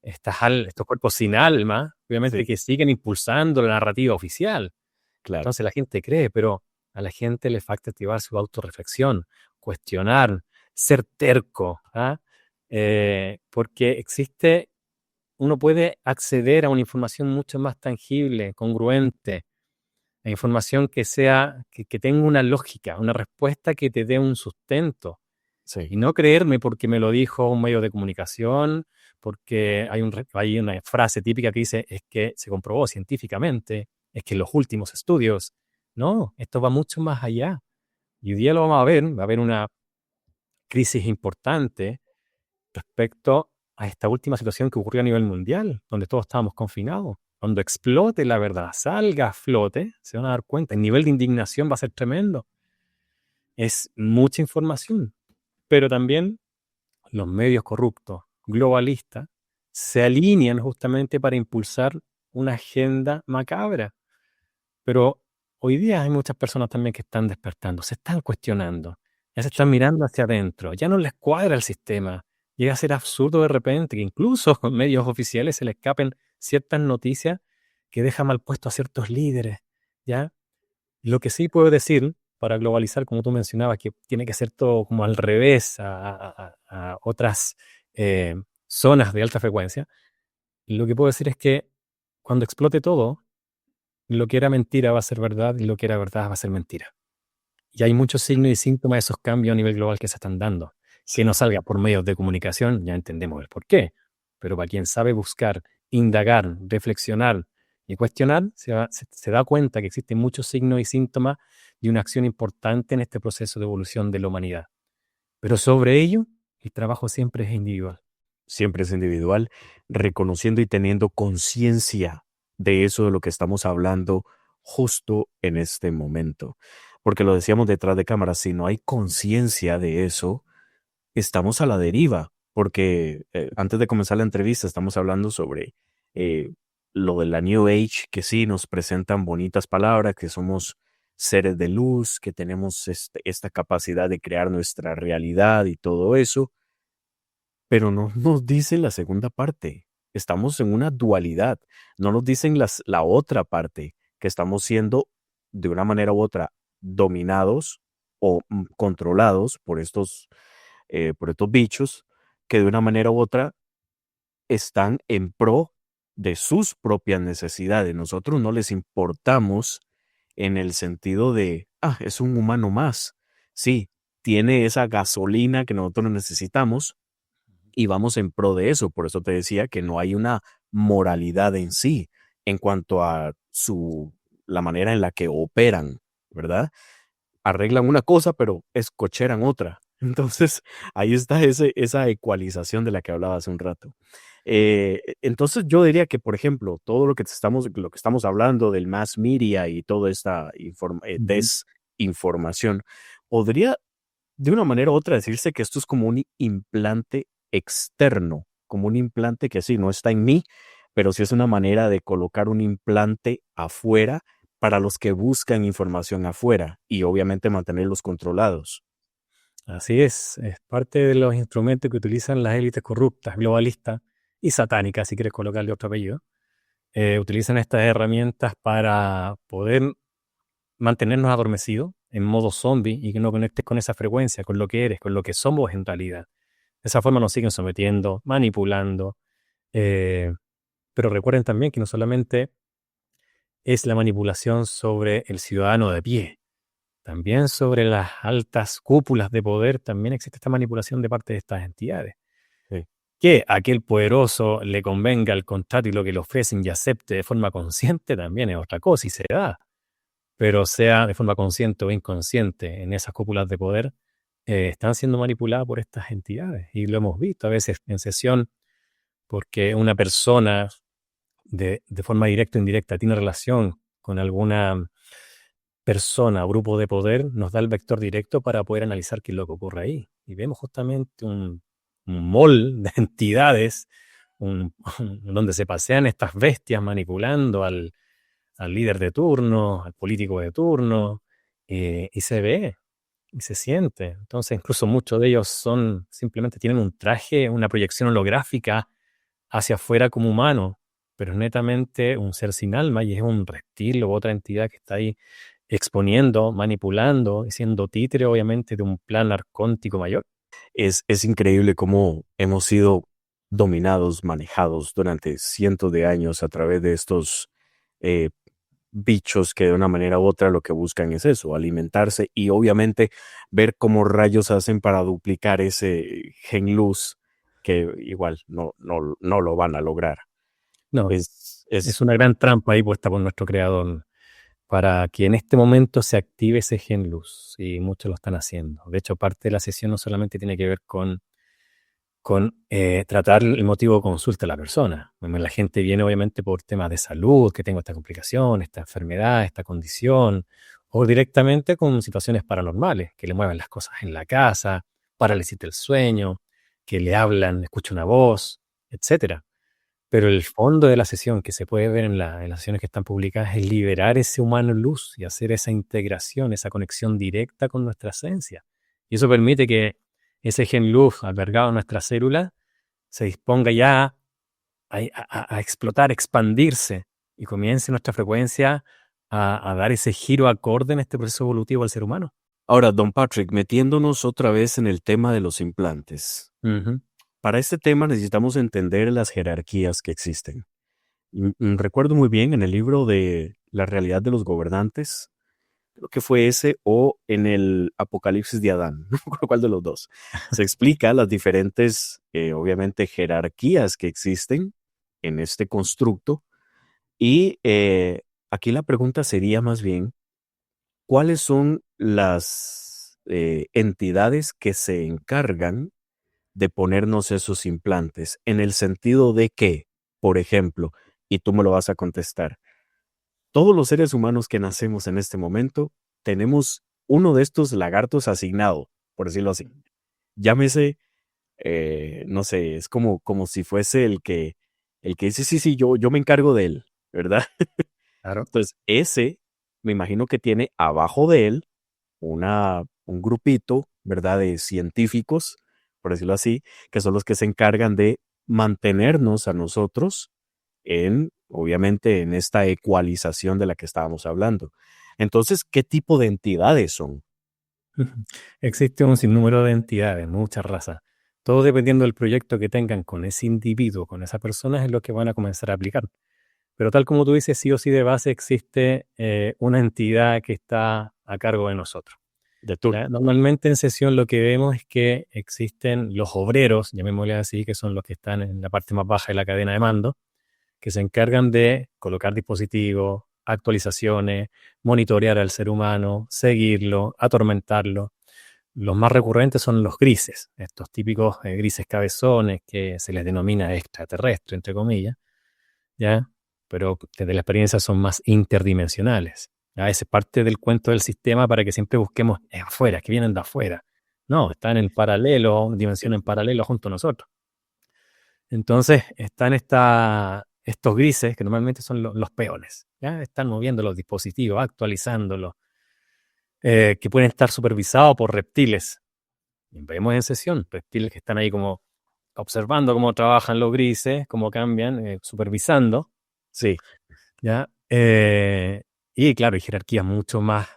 estos cuerpos sin alma, obviamente sí, que siguen impulsando la narrativa oficial. claro. Entonces la gente cree, pero a la gente le falta activar su autorreflexión, cuestionar, ser terco, ¿ah? Porque uno puede acceder a una información mucho más tangible, congruente, a información que tenga una lógica, una respuesta que te dé un sustento. Sí, Y no creerme porque me lo dijo un medio de comunicación, porque hay una frase típica que dice, es que se comprobó científicamente, es que los últimos estudios. No, esto va mucho más allá. Y hoy día lo vamos a ver, va a haber una crisis importante respecto a esta última situación que ocurrió a nivel mundial, donde todos estábamos confinados. Cuando explote la verdad, salga a flote, se van a dar cuenta, el nivel de indignación va a ser tremendo. Es mucha información, pero también los medios corruptos, globalista se alinean justamente para impulsar una agenda macabra. Pero hoy día hay muchas personas también que están despertando, se están cuestionando, ya se están mirando hacia adentro, ya no les cuadra el sistema. Llega a ser absurdo de repente que incluso con medios oficiales se le escapen ciertas noticias que dejan mal puesto a ciertos líderes, ¿ya? Lo que sí puedo decir, para globalizar, como tú mencionabas, que tiene que ser todo como al revés a otras eh, zonas de alta frecuencia, lo que puedo decir es que cuando explote todo, lo que era mentira va a ser verdad y lo que era verdad va a ser mentira. Y hay muchos signos y síntomas de esos cambios a nivel global que se están dando. Que no Sí. salga por medios de comunicación, ya entendemos el por qué. Pero para quien sabe buscar, indagar, reflexionar y cuestionar, se da cuenta que existen muchos signos y síntomas de una acción importante en este proceso de evolución de la humanidad. Pero sobre ello, el trabajo siempre es individual. Siempre es individual, reconociendo y teniendo conciencia de eso de lo que estamos hablando justo en este momento. Porque lo decíamos detrás de cámara, si no hay conciencia de eso, estamos a la deriva. Porque antes de comenzar la entrevista estamos hablando sobre eh, lo de la New Age, que sí nos presentan bonitas palabras, que somos seres de luz, que tenemos esta capacidad de crear nuestra realidad y todo eso, pero no nos dicen la segunda parte. Estamos en una dualidad. No nos dicen la otra parte, que estamos siendo de una manera u otra dominados o controlados por estos bichos, que de una manera u otra están en pro de sus propias necesidades. Nosotros no les importamos en el sentido de, es un humano más. Sí, tiene esa gasolina que nosotros necesitamos y vamos en pro de eso. Por eso te decía que no hay una moralidad en sí en cuanto a la manera en la que operan, ¿verdad? Arreglan una cosa, pero escocheran otra. Entonces, ahí está esa ecualización de la que hablaba hace un rato. Entonces, yo diría que, por ejemplo, todo lo que estamos hablando del mass media y toda esta Ujú. desinformación, podría de una manera u otra decirse que esto es como un implante externo, como un implante que sí, no está en mí, pero sí es una manera de colocar un implante afuera para los que buscan información afuera y obviamente mantenerlos controlados. Así es parte de los instrumentos que utilizan las élites corruptas, globalistas y satánicas, si quieres colocarle otro apellido. Utilizan estas herramientas para poder mantenernos adormecidos en modo zombie y que no conectes con esa frecuencia, con lo que eres, con lo que somos en realidad. De esa forma nos siguen sometiendo, manipulando. eh, pero recuerden también que no solamente es la manipulación sobre el ciudadano de pie, también sobre las altas cúpulas de poder, también existe esta manipulación de parte de estas entidades. Sí. Que aquel poderoso le convenga el contrato y lo que le ofrecen y acepte de forma consciente también es otra cosa y se da. Pero sea de forma consciente o inconsciente en esas cúpulas de poder, están siendo manipuladas por estas entidades. Y lo hemos visto a veces en sesión porque una persona de forma directa o indirecta tiene relación con alguna persona o grupo de poder, nos da el vector directo para poder analizar qué es lo que ocurre ahí. Y vemos justamente un mall de entidades donde se pasean estas bestias manipulando al líder de turno, al político de turno, y se ve y se siente. Entonces, incluso muchos de ellos simplemente tienen un traje, una proyección holográfica hacia afuera como humano, pero es netamente un ser sin alma y es un reptil o otra entidad que está ahí exponiendo, manipulando y siendo títere, obviamente, de un plan arcóntico mayor. Es increíble cómo hemos sido dominados, manejados durante cientos de años a través de estos eh, bichos que de una manera u otra lo que buscan es eso, alimentarse y obviamente ver cómo rayos hacen para duplicar ese gen luz que igual no lo van a lograr. No, Es es una gran trampa ahí puesta por nuestro creador para que en este momento se active ese gen luz y muchos lo están haciendo. De hecho, parte de la sesión no solamente tiene que ver con tratar el motivo de consulta de la persona. Bueno, la gente viene obviamente por temas de salud, que tengo esta complicación, esta enfermedad, esta condición, o directamente con situaciones paranormales, que le mueven las cosas en la casa, parálisis del sueño, que le hablan, escucha una voz, etcétera. Pero el fondo de la sesión que se puede ver en las sesiones que están publicadas es liberar ese humano en luz y hacer esa integración, esa conexión directa con nuestra esencia. Y eso permite que ese gen luz albergado en nuestra célula se disponga ya a explotar, expandirse y comience nuestra frecuencia a dar ese giro acorde en este proceso evolutivo del ser humano. Ahora, don Patrick, metiéndonos otra vez en el tema de los implantes. Ujú. Para este tema necesitamos entender las jerarquías que existen. Recuerdo muy bien en el libro de La realidad de los gobernantes, creo que fue ese, o en el Apocalipsis de Adán, no me acuerdo cuál de los dos, se explica las diferentes, obviamente, jerarquías que existen en este constructo. Y aquí la pregunta sería más bien, ¿cuáles son las entidades que se encargan de ponernos esos implantes? En el sentido de que, por ejemplo, y tú me lo vas a contestar, todos los seres humanos que nacemos en este momento tenemos uno de estos lagartos asignado, por decirlo así. Llámese, no sé, es como si fuese el que dice, sí, sí, yo me encargo de él, ¿verdad? Claro. Entonces, ese, me imagino que tiene abajo de él un grupito, ¿verdad? De científicos, por decirlo así, que son los que se encargan de mantenernos a nosotros obviamente, en esta ecualización de la que estábamos hablando. Entonces, ¿qué tipo de entidades son? Existe un sinnúmero de entidades, muchas razas. Todo dependiendo del proyecto que tengan con ese individuo, con esa persona, es lo que van a comenzar a aplicar. Pero tal como tú dices, sí o sí de base existe una entidad que está a cargo de nosotros. De turno. ¿Ya? Normalmente en sesión lo que vemos es que existen los obreros, llamémosle así, que son los que están en la parte más baja de la cadena de mando, que se encargan de colocar dispositivos, actualizaciones, monitorear al ser humano, seguirlo, atormentarlo. Los más recurrentes son los grises, estos típicos grises cabezones que se les denomina extraterrestre, entre comillas, ¿ya? Pero desde la experiencia son más interdimensionales. A veces parte del cuento del sistema para que siempre busquemos afuera, que vienen de afuera. No, están en paralelo, dimensión en paralelo junto a nosotros. Entonces están estos grises que normalmente son los peones. ¿Ya? Están moviendo los dispositivos, actualizándolos, que pueden estar supervisados por reptiles. Y vemos en sesión reptiles que están ahí como observando cómo trabajan los grises, cómo cambian, supervisando. Sí. ¿Ya? Y claro, hay jerarquías mucho más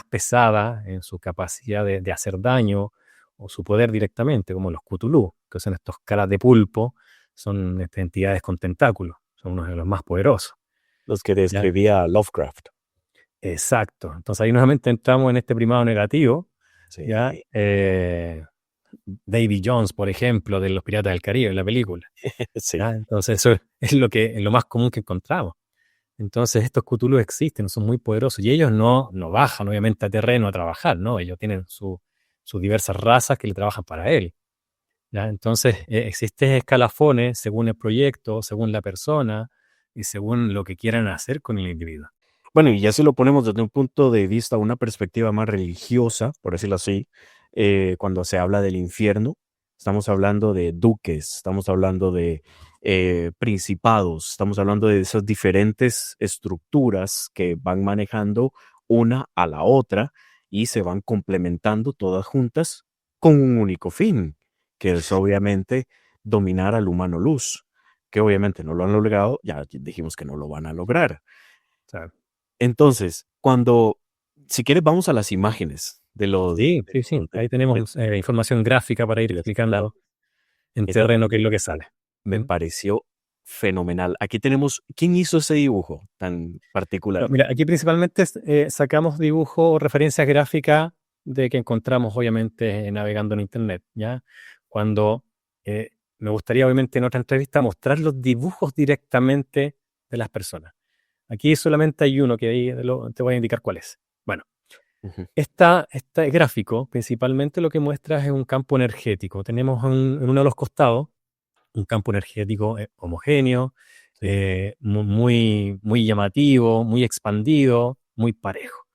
pesadas en su capacidad de hacer daño o su poder directamente, como los Cthulhu, que son estos caras de pulpo, son entidades con tentáculos, son unos de los más poderosos. Los que ¿Ya? describía Lovecraft. Exacto. Entonces ahí nuevamente entramos en este primado negativo. Sí. ¿Ya? Davy Jones, por ejemplo, de Los Piratas del Caribe, en la película. Sí. ¿Ya? Entonces eso es lo más común que encontramos. Entonces estos Cthulhu existen, son muy poderosos y ellos no bajan obviamente a terreno a trabajar, ¿no? Ellos tienen sus diversas razas que le trabajan para él. ¿Ya? Entonces existen escalafones según el proyecto, según la persona y según lo que quieran hacer con el individuo. Bueno, y ya si lo ponemos desde un punto de vista, una perspectiva más religiosa, por decirlo así, cuando se habla del infierno, estamos hablando de duques, estamos hablando de principados, estamos hablando de esas diferentes estructuras que van manejando una a la otra y se van complementando todas juntas con un único fin, que es obviamente dominar al humano luz, que obviamente no lo han logrado, ya dijimos que no lo van a lograr. O sea, Entonces, si quieres, vamos a las imágenes de los... sí. de- Ahí tenemos información gráfica para ir explicando en esta terreno qué es lo que sale. me ¿Mm? pareció fenomenal. Aquí tenemos, ¿quién hizo ese dibujo tan particular? No, mira, aquí principalmente sacamos dibujos o referencias gráficas de que encontramos obviamente navegando en internet, ¿ya? Cuando me gustaría obviamente en otra entrevista mostrar los dibujos directamente de las personas. Aquí solamente hay uno que ahí te voy a indicar cuál es. Bueno, Ujú. este gráfico principalmente lo que muestra es un campo energético. Tenemos en uno de los costados un campo energético homogéneo, Sí. muy llamativo, muy expandido, muy parejo,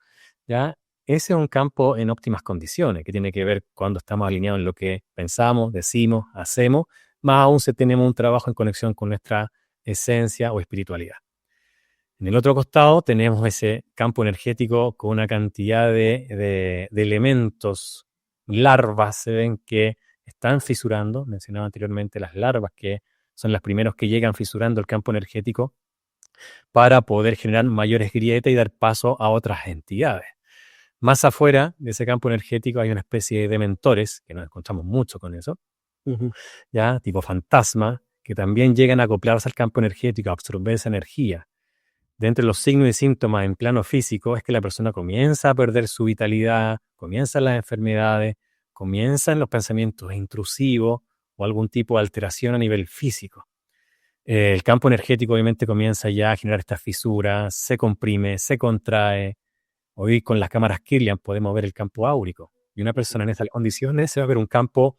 ¿ya? ese es un campo en óptimas condiciones, que tiene que ver cuando estamos alineados en lo que pensamos, decimos, hacemos, más aún si tenemos un trabajo en conexión con nuestra esencia o espiritualidad. En el otro costado tenemos ese campo energético con una cantidad de elementos, larvas se ven que están fisurando, mencionaba anteriormente las larvas que son las primeros que llegan fisurando el campo energético para poder generar mayores grietas y dar paso a otras entidades. Más afuera de ese campo energético hay una especie de mentores, que nos encontramos mucho con eso, Ujú. ya tipo fantasma, que también llegan a acoplarse al campo energético, a absorber esa energía. De entre los signos y síntomas en plano físico es que la persona comienza a perder su vitalidad, comienzan las enfermedades, comienzan los pensamientos intrusivos o algún tipo de alteración a nivel físico. El campo energético obviamente comienza ya a generar estas fisuras, se comprime, se contrae. Hoy con las cámaras Kirlian podemos ver el campo áurico. Y una persona en esas condiciones se va a ver un campo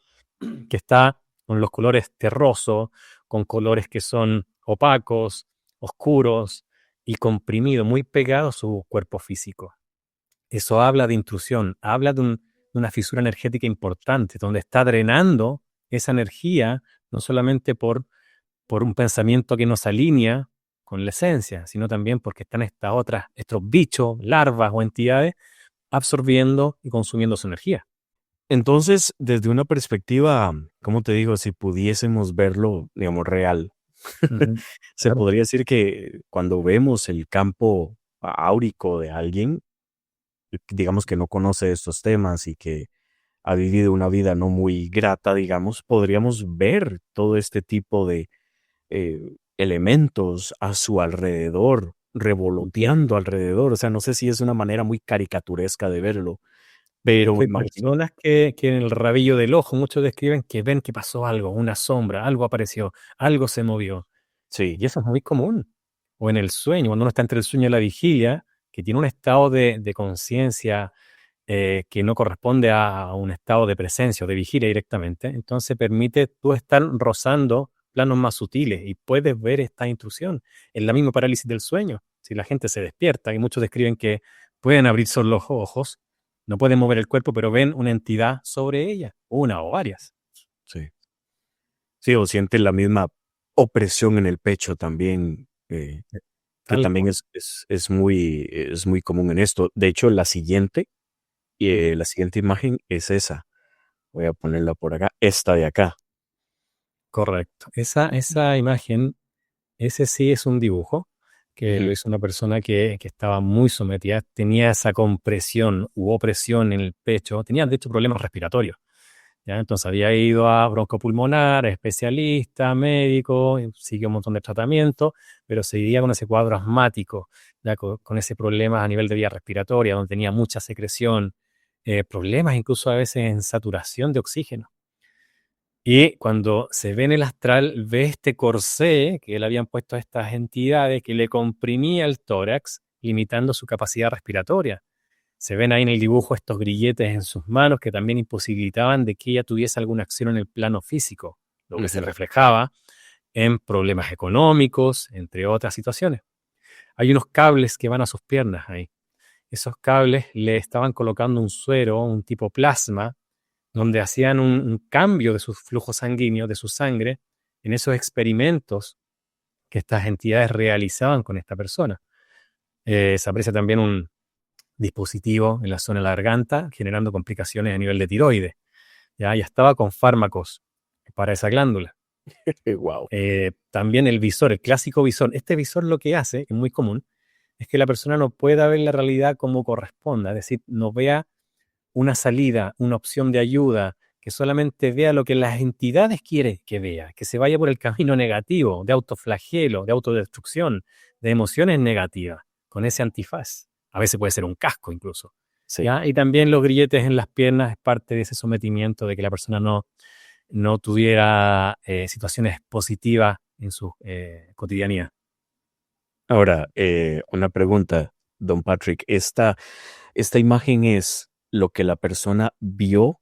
que está con los colores terrosos, con colores que son opacos, oscuros y comprimidos, muy pegados a su cuerpo físico. Eso habla de intrusión, habla de una fisura energética importante, donde está drenando esa energía, no solamente por un pensamiento que nos alinea con la esencia, sino también porque están estos bichos, larvas o entidades absorbiendo y consumiendo su energía. Entonces, desde una perspectiva, ¿cómo te digo? Si pudiésemos verlo, digamos, real, Ujú. se Claro. podría decir que cuando vemos el campo áurico de alguien, digamos que no conoce estos temas y que ha vivido una vida no muy grata, digamos, podríamos ver todo este tipo de elementos a su alrededor, revoloteando alrededor. O sea, no sé si es una manera muy caricaturesca de verlo, pero me imagino. Personas que en el rabillo del ojo, muchos describen que ven que pasó algo, una sombra, algo apareció, algo se movió. Sí, Y eso es muy común. O en el sueño, cuando uno está entre el sueño y la vigilia, que tiene un estado de conciencia que no corresponde a un estado de presencia o de vigilia directamente, entonces permite tú estar rozando planos más sutiles y puedes ver esta intrusión. Es la misma parálisis del sueño. Si la gente se despierta, y muchos describen que pueden abrir solo los ojos, no pueden mover el cuerpo, pero ven una entidad sobre ella, una o varias. sí. Sí, o siente la misma opresión en el pecho también, que Tal también cual. es muy común en esto. De hecho, la siguiente imagen es esa. Voy a ponerla por acá, esta de acá. Correcto. Esa imagen, ese sí es un dibujo que lo Ujú. hizo una persona que estaba muy sometida, tenía esa compresión u opresión en el pecho, tenía de hecho problemas respiratorios. ¿Ya? Entonces había ido a broncopulmonar, especialista, médico, y siguió un montón de tratamientos, pero seguía con ese cuadro asmático, ya con ese problema a nivel de vía respiratoria, donde tenía mucha secreción, problemas incluso a veces en saturación de oxígeno. Y cuando se ve en el astral, ve este corsé que le habían puesto a estas entidades que le comprimía el tórax, limitando su capacidad respiratoria. Se ven ahí en el dibujo estos grilletes en sus manos que también imposibilitaban de que ella tuviese alguna acción en el plano físico, lo que se Ujú. reflejaba en problemas económicos, entre otras situaciones. Hay unos cables que van a sus piernas ahí. Esos cables le estaban colocando un suero, un tipo plasma, donde hacían un cambio de su flujo sanguíneo, de su sangre, en esos experimentos que estas entidades realizaban con esta persona. Se aprecia también un dispositivo en la zona de la garganta, generando complicaciones a nivel de tiroides. Ya estaba con fármacos para esa glándula. Wow. También el visor, el clásico visor. Este visor lo que hace, que es muy común, es que la persona no pueda ver la realidad como corresponda, es decir, no vea una salida, una opción de ayuda, que solamente vea lo que las entidades quieren que vea, que se vaya por el camino negativo, de autoflagelo, de autodestrucción, de emociones negativas, con ese antifaz. A veces puede ser un casco incluso. Sí. ¿Ya? Y también los grilletes en las piernas es parte de ese sometimiento de que la persona no tuviera situaciones positivas en su cotidianidad. Ahora, una pregunta, don Patrick. Esta imagen es lo que la persona vio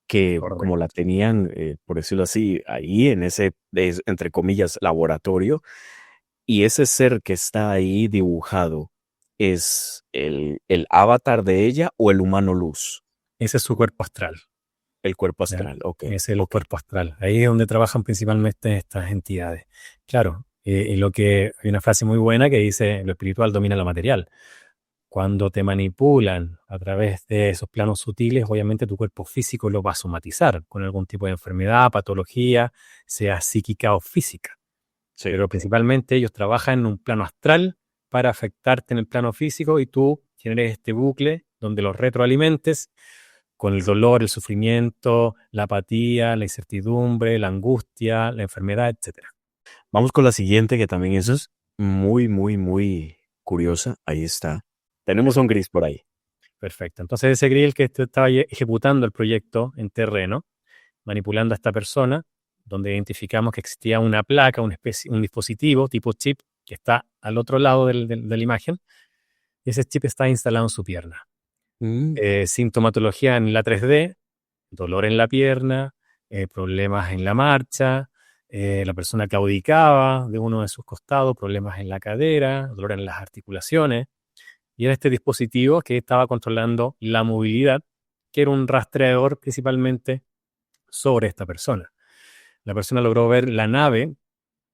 que como la Correcto. tenían, por decirlo así, ahí en ese, entre comillas, laboratorio, y ese ser que está ahí dibujado, es el avatar de ella o el humano luz, Ese es su cuerpo astral. el cuerpo ¿Ya? astral. Ok, Es el ok. cuerpo astral. Ahí es donde trabajan principalmente estas entidades. Claro, hay una frase muy buena que dice, lo espiritual domina lo material. Cuando te manipulan a través de esos planos sutiles, obviamente tu cuerpo físico lo va a somatizar con algún tipo de enfermedad, patología, sea psíquica o física. Sí. Pero principalmente ellos trabajan en un plano astral para afectarte en el plano físico y tú generes este bucle donde los retroalimentes con el dolor, el sufrimiento, la apatía, la incertidumbre, la angustia, la enfermedad, etc. Vamos con la siguiente, que también eso es muy, muy, muy curiosa. Ahí está. Tenemos un gris por ahí. Perfecto. Entonces ese grill que estaba ejecutando el proyecto en terreno, manipulando a esta persona, donde identificamos que existía una placa, un dispositivo tipo chip que está al otro lado de la imagen, y ese chip está instalado en su pierna. Mm, Sintomatología en la 3D, dolor en la pierna, problemas en la marcha, la persona claudicaba de uno de sus costados, problemas en la cadera, dolor en las articulaciones, y era este dispositivo que estaba controlando la movilidad, que era un rastreador principalmente sobre esta persona. La persona logró ver la nave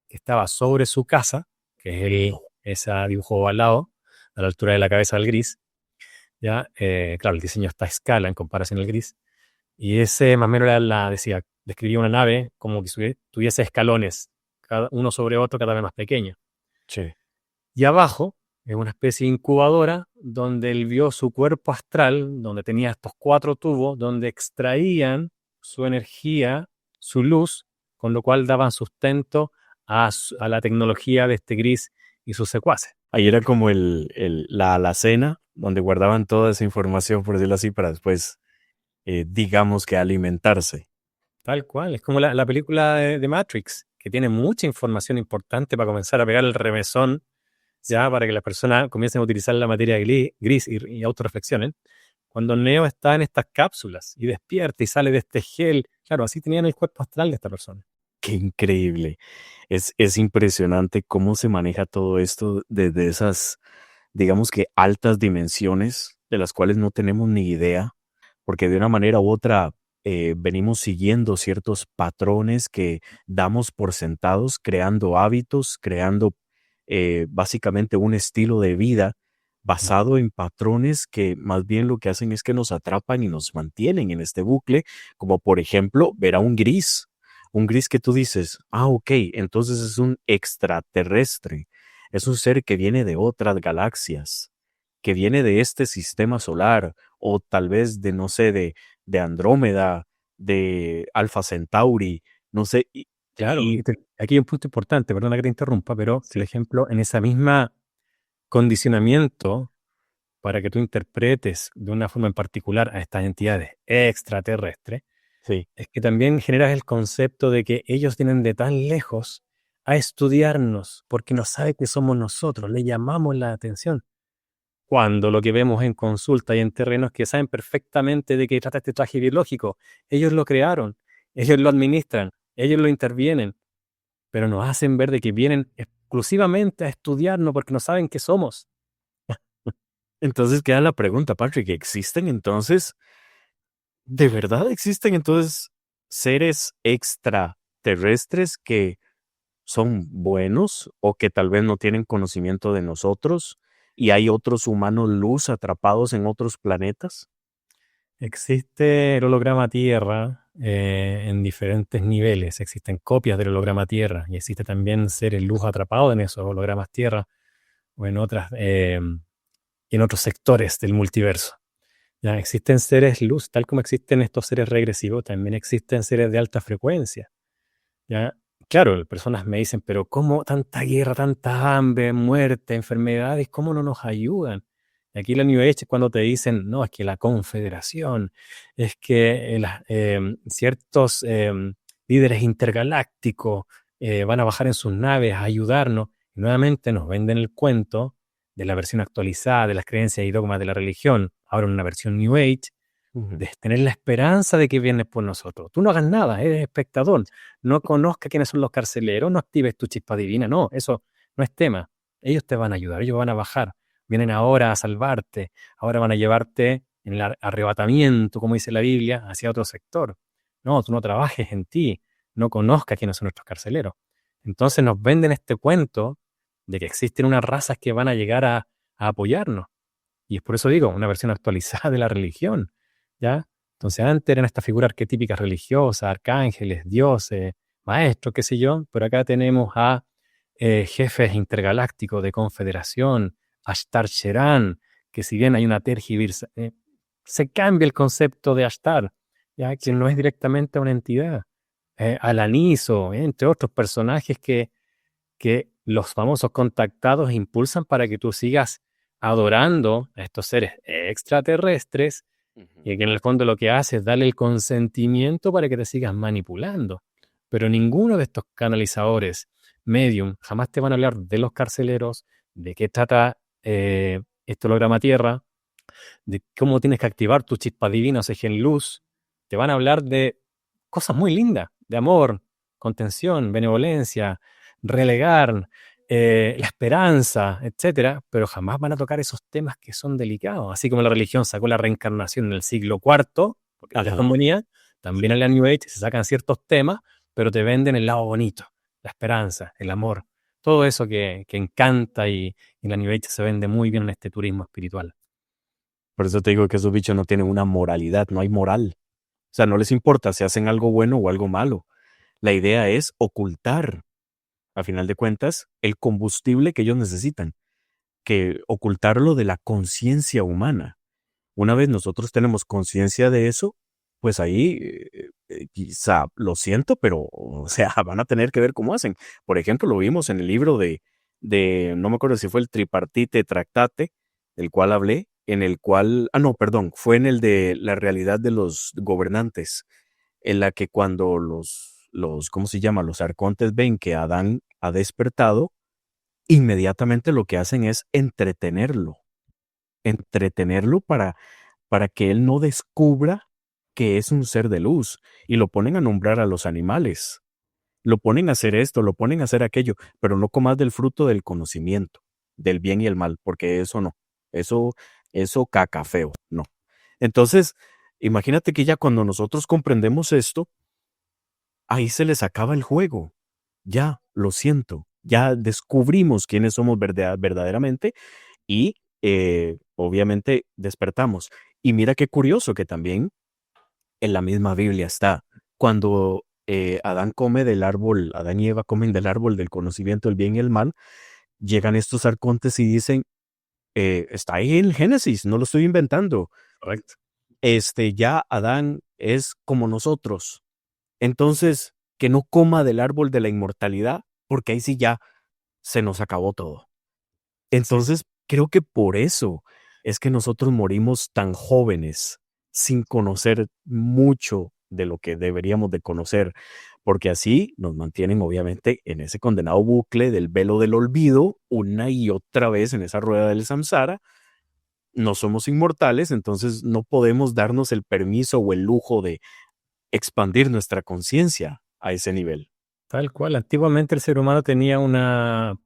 que estaba sobre su casa, que es ese dibujo ovalado a la altura de la cabeza del gris. ¿Ya? Claro, el diseño está a escala en comparación al gris. Y ese más o menos describía una nave como que tuviese escalones, uno sobre otro cada vez más pequeño. sí. Y abajo es una especie de incubadora donde él vio su cuerpo astral, donde tenía estos 4 tubos, donde extraían su energía, su luz, con lo cual daban sustento a la tecnología de este gris y sus secuaces. Ahí era como la alacena donde guardaban toda esa información, por decirlo así, para después, digamos que alimentarse. Tal cual, es como la película de Matrix, que tiene mucha información importante para comenzar a pegar el remesón, ya para que las personas comiencen a utilizar la materia gris y autorreflexionen. Cuando Neo está en estas cápsulas y despierta y sale de este gel, claro, así tenían el cuerpo astral de esta persona. Qué increíble. Es impresionante cómo se maneja todo esto desde esas, digamos que altas dimensiones de las cuales no tenemos ni idea, porque de una manera u otra venimos siguiendo ciertos patrones que damos por sentados, creando hábitos, creando básicamente un estilo de vida basado en patrones que más bien lo que hacen es que nos atrapan y nos mantienen en este bucle, como por ejemplo ver a un gris que tú dices, ah, ok, entonces es un extraterrestre, es un ser que viene de otras galaxias, que viene de este sistema solar, o tal vez de, no sé, de Andrómeda, de Alpha Centauri, no sé, Claro, y aquí hay un punto importante, perdona que te interrumpa, pero, por sí, ejemplo, en esa misma condicionamiento para que tú interpretes de una forma en particular a estas entidades extraterrestres, sí. es que también generas el concepto de que ellos vienen de tan lejos a estudiarnos porque no sabe que somos nosotros, le llamamos la atención. Cuando lo que vemos en consulta y en terrenos que saben perfectamente de qué trata este traje biológico, ellos lo crearon, ellos lo administran, ellos lo intervienen, pero nos hacen ver de que vienen exclusivamente a estudiarnos porque no saben qué somos. Entonces queda la pregunta, Patrick, ¿existen entonces, de verdad existen entonces seres extraterrestres que son buenos o que tal vez no tienen conocimiento de nosotros y hay otros humanos luz atrapados en otros planetas? Existe el holograma Tierra en diferentes niveles. Existen copias del holograma Tierra y existe también seres luz atrapados en esos hologramas Tierra o en otros sectores del multiverso. Ya existen seres luz, tal como existen estos seres regresivos, también existen seres de alta frecuencia. ¿Ya? Claro, personas me dicen, pero ¿cómo tanta guerra, tanta hambre, muerte, enfermedades, cómo no nos ayudan? Y aquí la New Age es cuando te dicen, no, es que la confederación, es que ciertos líderes intergalácticos van a bajar en sus naves a ayudarnos, y nuevamente nos venden el cuento de la versión actualizada de las creencias y dogmas de la religión, ahora en una versión New Age, Ujú. de tener la esperanza de que vienes por nosotros. Tú no hagas nada, eres espectador. No conozcas quiénes son los carceleros, no actives tu chispa divina. No, eso no es tema. Ellos te van a ayudar, ellos van a bajar. vienen ahora a salvarte, ahora van a llevarte en el arrebatamiento, como dice la Biblia, hacia otro sector. No, tú no trabajes en ti, no conozcas quiénes son nuestros carceleros. Entonces nos venden este cuento de que existen unas razas que van a llegar a apoyarnos. Y es por eso digo, una versión actualizada de la religión, ¿ya? Entonces antes eran estas figuras arquetípicas religiosas, arcángeles, dioses, maestros, qué sé yo, pero acá tenemos a jefes intergalácticos de confederación, Ashtar Sheran, que si bien hay una tergiversa, se cambia el concepto de Ashtar, ya que no es directamente una entidad. Alaniso, entre otros personajes que los famosos contactados impulsan para que tú sigas adorando a estos seres extraterrestres y que en el fondo lo que hace es darle el consentimiento para que te sigas manipulando. Pero ninguno de estos canalizadores, medium, jamás te van a hablar de los carceleros, de qué trata este holograma Tierra, de cómo tienes que activar tu chispa divina, o sea, en luz. Te van a hablar de cosas muy lindas, de amor, contención, benevolencia, relegar, la esperanza, etcétera, pero jamás van a tocar esos temas que son delicados. Así como la religión sacó la reencarnación en el siglo IV, porque la demonía, también en la New Age se sacan ciertos temas, pero te venden el lado bonito, la esperanza, el amor, todo eso que encanta y la New Age se vende muy bien en este turismo espiritual. Por eso te digo que esos bichos no tienen una moralidad, no hay moral. O sea, no les importa si hacen algo bueno o algo malo. La idea es ocultar, a final de cuentas, el combustible que ellos necesitan, que ocultarlo de la conciencia humana. Una vez nosotros tenemos conciencia de eso, pues ahí quizá lo siento, pero o sea, van a tener que ver cómo hacen. Por ejemplo, lo vimos en el libro no me acuerdo si fue el Tripartite Tractate, del cual hablé, en el cual, no, perdón, fue en el de la realidad de los gobernantes, en la que cuando ¿cómo se llama? Los arcontes ven que Adán ha despertado, inmediatamente lo que hacen es entretenerlo para que él no descubra que es un ser de luz, y lo ponen a nombrar a los animales, lo ponen a hacer esto, lo ponen a hacer aquello, pero no comas del fruto del conocimiento, del bien y el mal, porque eso no, eso, eso caca feo, no. Entonces, imagínate que ya cuando nosotros comprendemos esto, ahí se les acaba el juego. Ya, lo siento, ya descubrimos quiénes somos verdaderamente y obviamente despertamos. Y mira qué curioso que también en la misma Biblia está, cuando Adán y Eva comen del árbol del conocimiento del bien y el mal, llegan estos arcontes y dicen, está ahí en Génesis, no lo estoy inventando. Correcto. Ya Adán es como nosotros. Entonces, que no coma del árbol de la inmortalidad, porque ahí sí ya se nos acabó todo. Entonces, creo que por eso es que nosotros morimos tan jóvenes, sin conocer mucho de lo que deberíamos de conocer, porque así nos mantienen obviamente en ese condenado bucle del velo del olvido, una y otra vez en esa rueda del samsara. No somos inmortales, entonces no podemos darnos el permiso o el lujo de expandir nuestra conciencia a ese nivel. Tal cual. Antiguamente el ser humano tenía una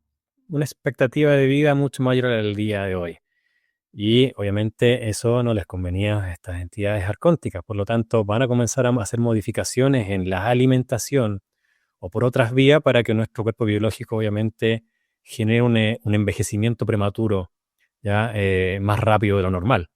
expectativa de vida mucho mayor al día de hoy. Y obviamente eso no les convenía a estas entidades arcónticas. Por lo tanto, van a comenzar a hacer modificaciones en la alimentación o por otras vías para que nuestro cuerpo biológico obviamente genere un envejecimiento prematuro ya más rápido de lo normal.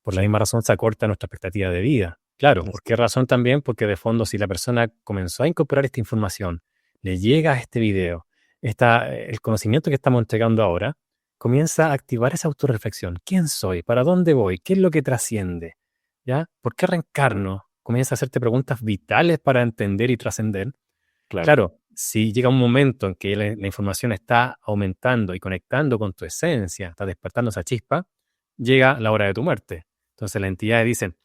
Por la misma razón se acorta nuestra expectativa de vida. Claro, ¿por qué razón también? Porque de fondo si la persona comenzó a incorporar esta información, le llega este video, el conocimiento que estamos entregando ahora, comienza a activar esa autorreflexión. ¿Quién soy? ¿Para dónde voy? ¿Qué es lo que trasciende? ¿Ya? ¿Por qué reencarno? Comienza a hacerte preguntas vitales para entender y trascender. Claro, si llega un momento en que la información está aumentando y conectando con tu esencia, está despertando esa chispa, llega la hora de tu muerte. Entonces las entidades dicen,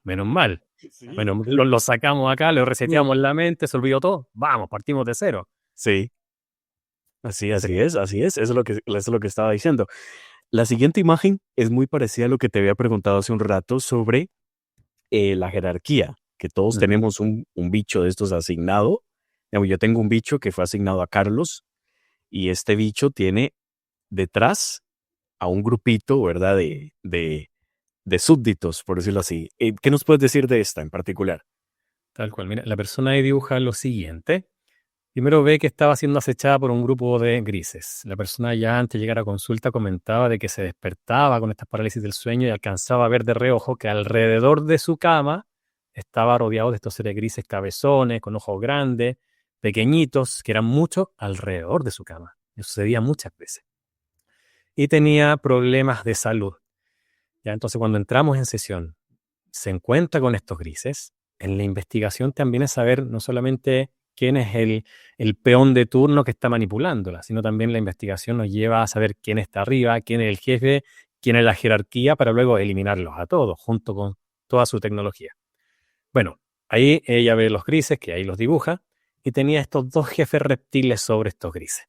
menos mal. Sí. Bueno, lo sacamos acá, lo reseteamos la mente, se olvidó todo. Vamos, partimos de cero. Sí. Así es. Eso es lo que estaba diciendo. La siguiente imagen es muy parecida a lo que te había preguntado hace un rato sobre la jerarquía, que todos tenemos un bicho de estos asignado. Yo tengo un bicho que fue asignado a Carlos y este bicho tiene detrás a un grupito, ¿verdad? De súbditos, por decirlo así. ¿Qué nos puedes decir de esta en particular? Tal cual. Mira, la persona ahí dibuja lo siguiente. Primero ve que estaba siendo acechada por un grupo de grises. La persona ya antes de llegar a consulta comentaba de que se despertaba con estas parálisis del sueño y alcanzaba a ver de reojo que alrededor de su cama estaba rodeado de estos seres grises cabezones, con ojos grandes, pequeñitos, que eran muchos alrededor de su cama. Eso sucedía muchas veces. Y tenía problemas de salud. Ya, entonces, cuando entramos en sesión, se encuentra con estos grises. En la investigación también es saber no solamente quién es el peón de turno que está manipulándola, sino también la investigación nos lleva a saber quién está arriba, quién es el jefe, quién es la jerarquía, para luego eliminarlos a todos, junto con toda su tecnología. Bueno, ahí ella ve los grises, que ahí los dibuja, y tenía estos dos jefes reptiles sobre estos grises.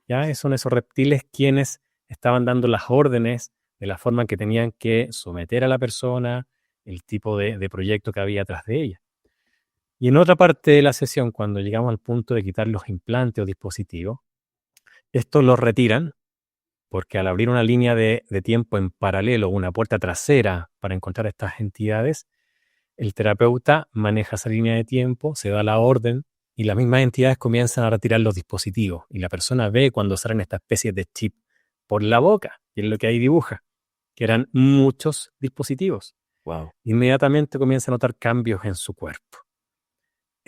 ¿Ya? Son esos reptiles quienes estaban dando las órdenes de la forma en que tenían que someter a la persona, el tipo de proyecto que había atrás de ella. Y en otra parte de la sesión, cuando llegamos al punto de quitar los implantes o dispositivos, estos los retiran porque al abrir una línea de tiempo en paralelo, una puerta trasera para encontrar estas entidades, el terapeuta maneja esa línea de tiempo, se da la orden y las mismas entidades comienzan a retirar los dispositivos. Y la persona ve cuando salen estas especies de chip por la boca, y es lo que ahí dibuja, que eran muchos dispositivos. Wow. Inmediatamente comienza a notar cambios en su cuerpo.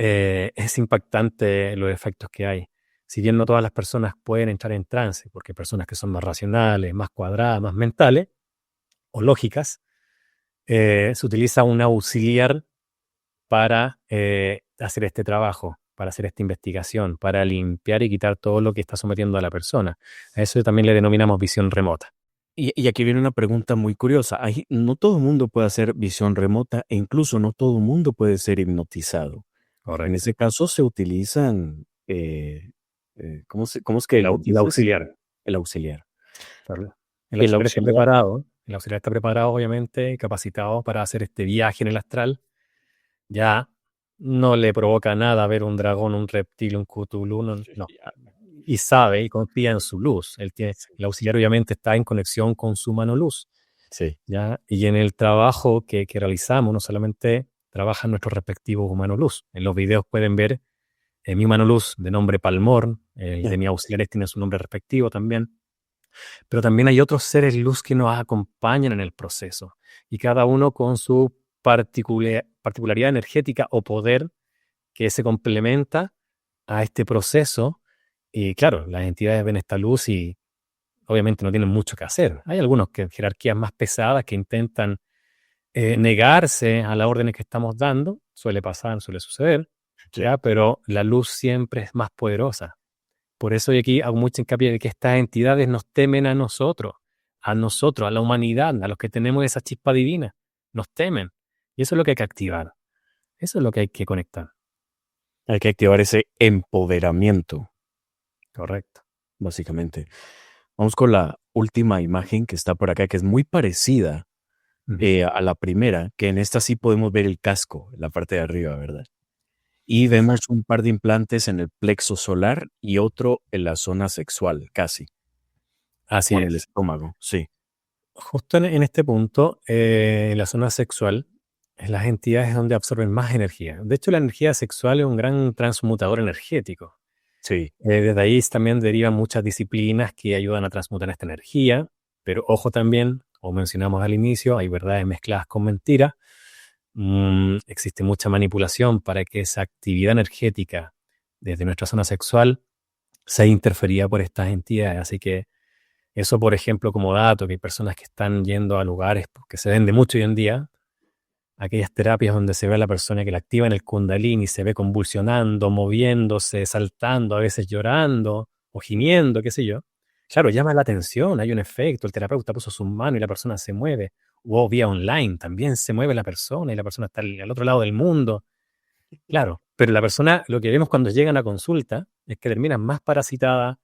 Es impactante los efectos que hay. Si bien no todas las personas pueden entrar en trance, porque hay personas que son más racionales, más cuadradas, más mentales o lógicas, se utiliza un auxiliar para hacer este trabajo, para hacer esta investigación, para limpiar y quitar todo lo que está sometiendo a la persona. A eso también le denominamos visión remota. Y aquí viene una pregunta muy curiosa. No todo el mundo puede hacer visión remota e incluso no todo el mundo puede ser hipnotizado. En ese caso se utilizan, ¿cómo es que lo El dices? auxiliar. El auxiliar. Claro. El El auxiliar está auxiliar. preparado. El auxiliar está preparado, obviamente, capacitado para hacer este viaje en el astral. Ya no le provoca nada ver un dragón, un reptil, un cthulhu, no. Y sabe y confía en su luz. El auxiliar obviamente está en conexión con su mano luz. Sí. ¿Ya? Y en el trabajo que realizamos, no solamente trabajan nuestros respectivos humanos luz. En los videos pueden ver mi mano luz de nombre Palmor, el de mi auxiliares tiene su nombre respectivo también. Pero también hay otros seres luz que nos acompañan en el proceso. Y cada uno con su particularidad energética o poder que se complementa a este proceso. Y claro, las entidades ven esta luz y obviamente no tienen mucho que hacer. Hay algunos que jerarquías más pesadas que intentan negarse a las órdenes que estamos dando. Suele pasar, suele suceder. ¿Ya? Pero la luz siempre es más poderosa. Por eso y aquí hago mucho hincapié de que estas entidades nos temen a nosotros, a la humanidad, a los que tenemos esa chispa divina. Nos temen. Y eso es lo que hay que activar. Eso es lo que hay que conectar. Hay que activar ese empoderamiento, Correcto. básicamente. Vamos con la última imagen que está por acá, que es muy parecida a la primera, que en esta sí podemos ver el casco, en la parte de arriba, ¿verdad? Y vemos un par de implantes en el plexo solar y otro en la zona sexual, casi. Así En es. el estómago, sí. Justo en este punto, en la zona sexual, las entidades es donde absorben más energía. De hecho, la energía sexual es un gran transmutador energético. Sí. Desde ahí también derivan muchas disciplinas que ayudan a transmutar esta energía, pero ojo también, como mencionamos al inicio, hay verdades mezcladas con mentiras. Existe mucha manipulación para que esa actividad energética desde nuestra zona sexual sea interferida por estas entidades. Así que eso, por ejemplo, como dato, que hay personas que están yendo a lugares que se vende mucho hoy en día, aquellas terapias donde se ve a la persona que la activa en el kundalini, se ve convulsionando, moviéndose, saltando, a veces llorando o gimiendo, qué sé yo. Claro, llama la atención, hay un efecto, el terapeuta puso su mano y la persona se mueve. O vía online, también se mueve la persona y la persona está al otro lado del mundo. Claro, pero la persona, lo que vemos cuando llegan a consulta es que terminan más parasitadas,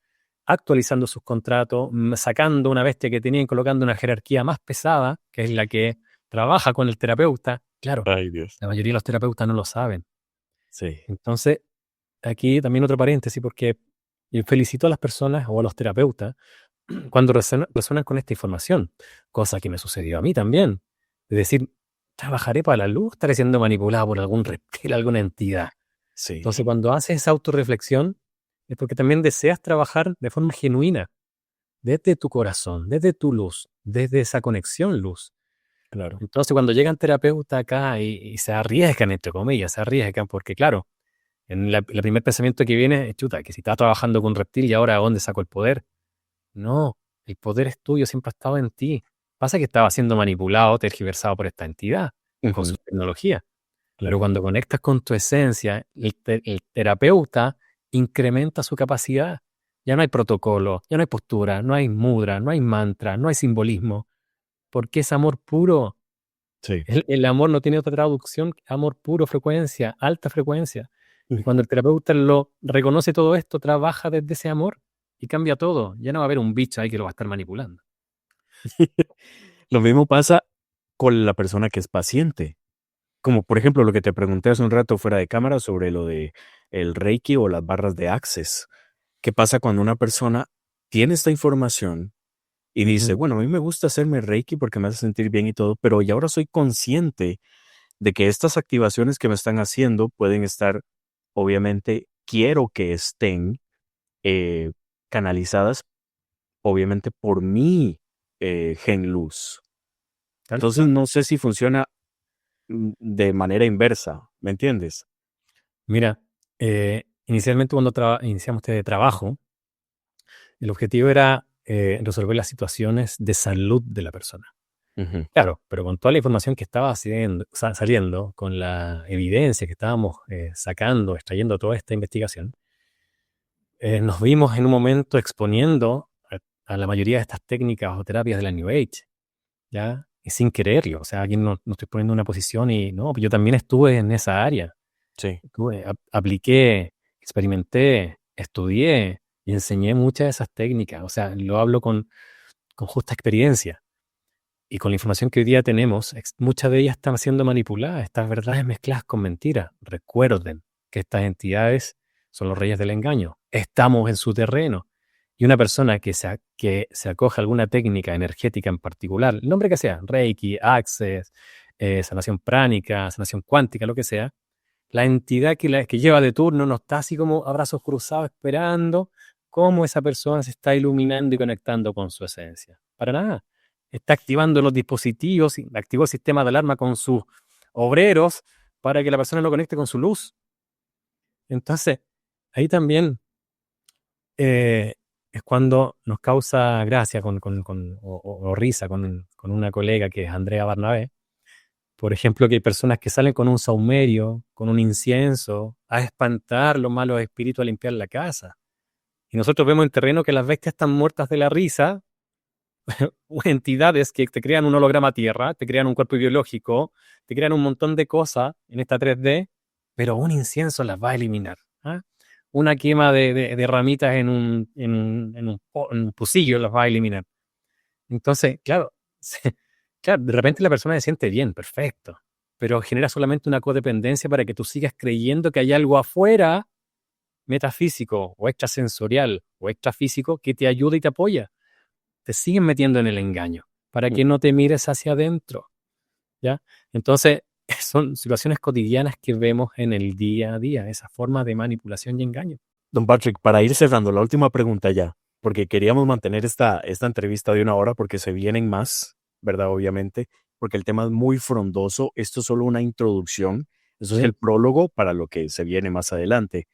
actualizando sus contratos, sacando una bestia que tenían, colocando una jerarquía más pesada, que es la que trabaja con el terapeuta. Claro, Ay, Dios. la mayoría de los terapeutas no lo saben. Sí. Entonces, aquí también otro paréntesis, porque yo felicito a las personas o a los terapeutas cuando resuenan con esta información, cosa que me sucedió a mí también. Es decir, trabajaré para la luz, estaré siendo manipulado por algún reptil, alguna entidad. Entonces, Sí, cuando haces esa autorreflexión, es porque también deseas trabajar de forma genuina, desde tu corazón, desde tu luz, desde esa conexión luz. claro. Entonces, cuando llegan terapeutas acá y se arriesgan, entre comillas, se arriesgan, porque claro, el primer pensamiento que viene es, chuta, que si estaba trabajando con un reptil y ahora, ¿a dónde saco el poder? No, el poder es tuyo, siempre ha estado en ti. Pasa que estaba siendo manipulado, tergiversado por esta entidad, con Ujú, su tecnología. Pero claro. cuando conectas con tu esencia, el terapeuta incrementa su capacidad. Ya no hay protocolo, ya no hay postura, no hay mudra, no hay mantra, no hay simbolismo, porque es amor puro. Sí. El amor no tiene otra traducción que amor puro, frecuencia, alta frecuencia. Y Ujú. cuando el terapeuta lo reconoce todo esto, trabaja desde ese amor y cambia todo. Ya no va a haber un bicho ahí que lo va a estar manipulando. Lo mismo pasa con la persona que es paciente. Como por ejemplo lo que te pregunté hace un rato fuera de cámara sobre lo de el Reiki o las barras de Access. ¿Qué pasa cuando una persona tiene esta información y dice, Ujú. bueno, a mí me gusta hacerme Reiki porque me hace sentir bien y todo, pero y ahora soy consciente de que estas activaciones que me están haciendo pueden estar, obviamente, quiero que estén eh, canalizadas, obviamente, por mi gen luz. Tal Entonces, cual. no sé si funciona de manera inversa, ¿me entiendes? Mira, inicialmente cuando iniciamos este trabajo, el objetivo era resolver las situaciones de salud de la persona. Ujú, Claro, pero con toda la información que estaba saliendo, con la evidencia que estábamos sacando, extrayendo toda esta investigación, nos vimos en un momento exponiendo a la mayoría de estas técnicas o terapias de la New Age, ¿ya? Y sin quererlo. O sea, aquí no estoy poniendo una posición y no, yo también estuve en esa área. sí. Apliqué, experimenté, estudié y enseñé muchas de esas técnicas. O sea, lo hablo con justa experiencia. Y con la información que hoy día tenemos, muchas de ellas están siendo manipuladas, estas verdades mezcladas con mentiras. Recuerden que estas entidades son los reyes del engaño. Estamos en su terreno. Y una persona que se acoge a alguna técnica energética en particular, el nombre que sea, Reiki, Access, sanación pránica, sanación cuántica, lo que sea, la entidad que lleva de turno no está así como a brazos cruzados esperando cómo esa persona se está iluminando y conectando con su esencia. Para nada. Está activando los dispositivos, activó el sistema de alarma con sus obreros para que la persona lo conecte con su luz. Entonces, ahí también es cuando nos causa gracia o risa con una colega que es Andrea Barnabé, por ejemplo, que hay personas que salen con un saumerio, con un incienso, a espantar los malos espíritus, a limpiar la casa. Y nosotros vemos en terreno que las bestias están muertas de la risa, o entidades que te crean un holograma tierra, te crean un cuerpo biológico, te crean un montón de cosas en esta 3D, pero un incienso las va a eliminar. ¿Ah? Una quema de ramitas en un pocillo las va a eliminar. Entonces, claro, claro, de repente la persona se siente bien, perfecto, pero genera solamente una codependencia para que tú sigas creyendo que hay algo afuera, metafísico o extrasensorial o extrafísico, que te ayuda y te apoya. Te siguen metiendo en el engaño para Mm. que no te mires hacia adentro, ¿ya? Entonces, son situaciones cotidianas que vemos en el día a día, esa forma de manipulación y engaño. Don Patrick, para ir cerrando, la última pregunta ya, porque queríamos mantener esta entrevista de una hora porque se vienen más, ¿verdad? Obviamente, porque el tema es muy frondoso. Esto es solo una introducción. Eso es el Sí. prólogo para lo que se viene más adelante.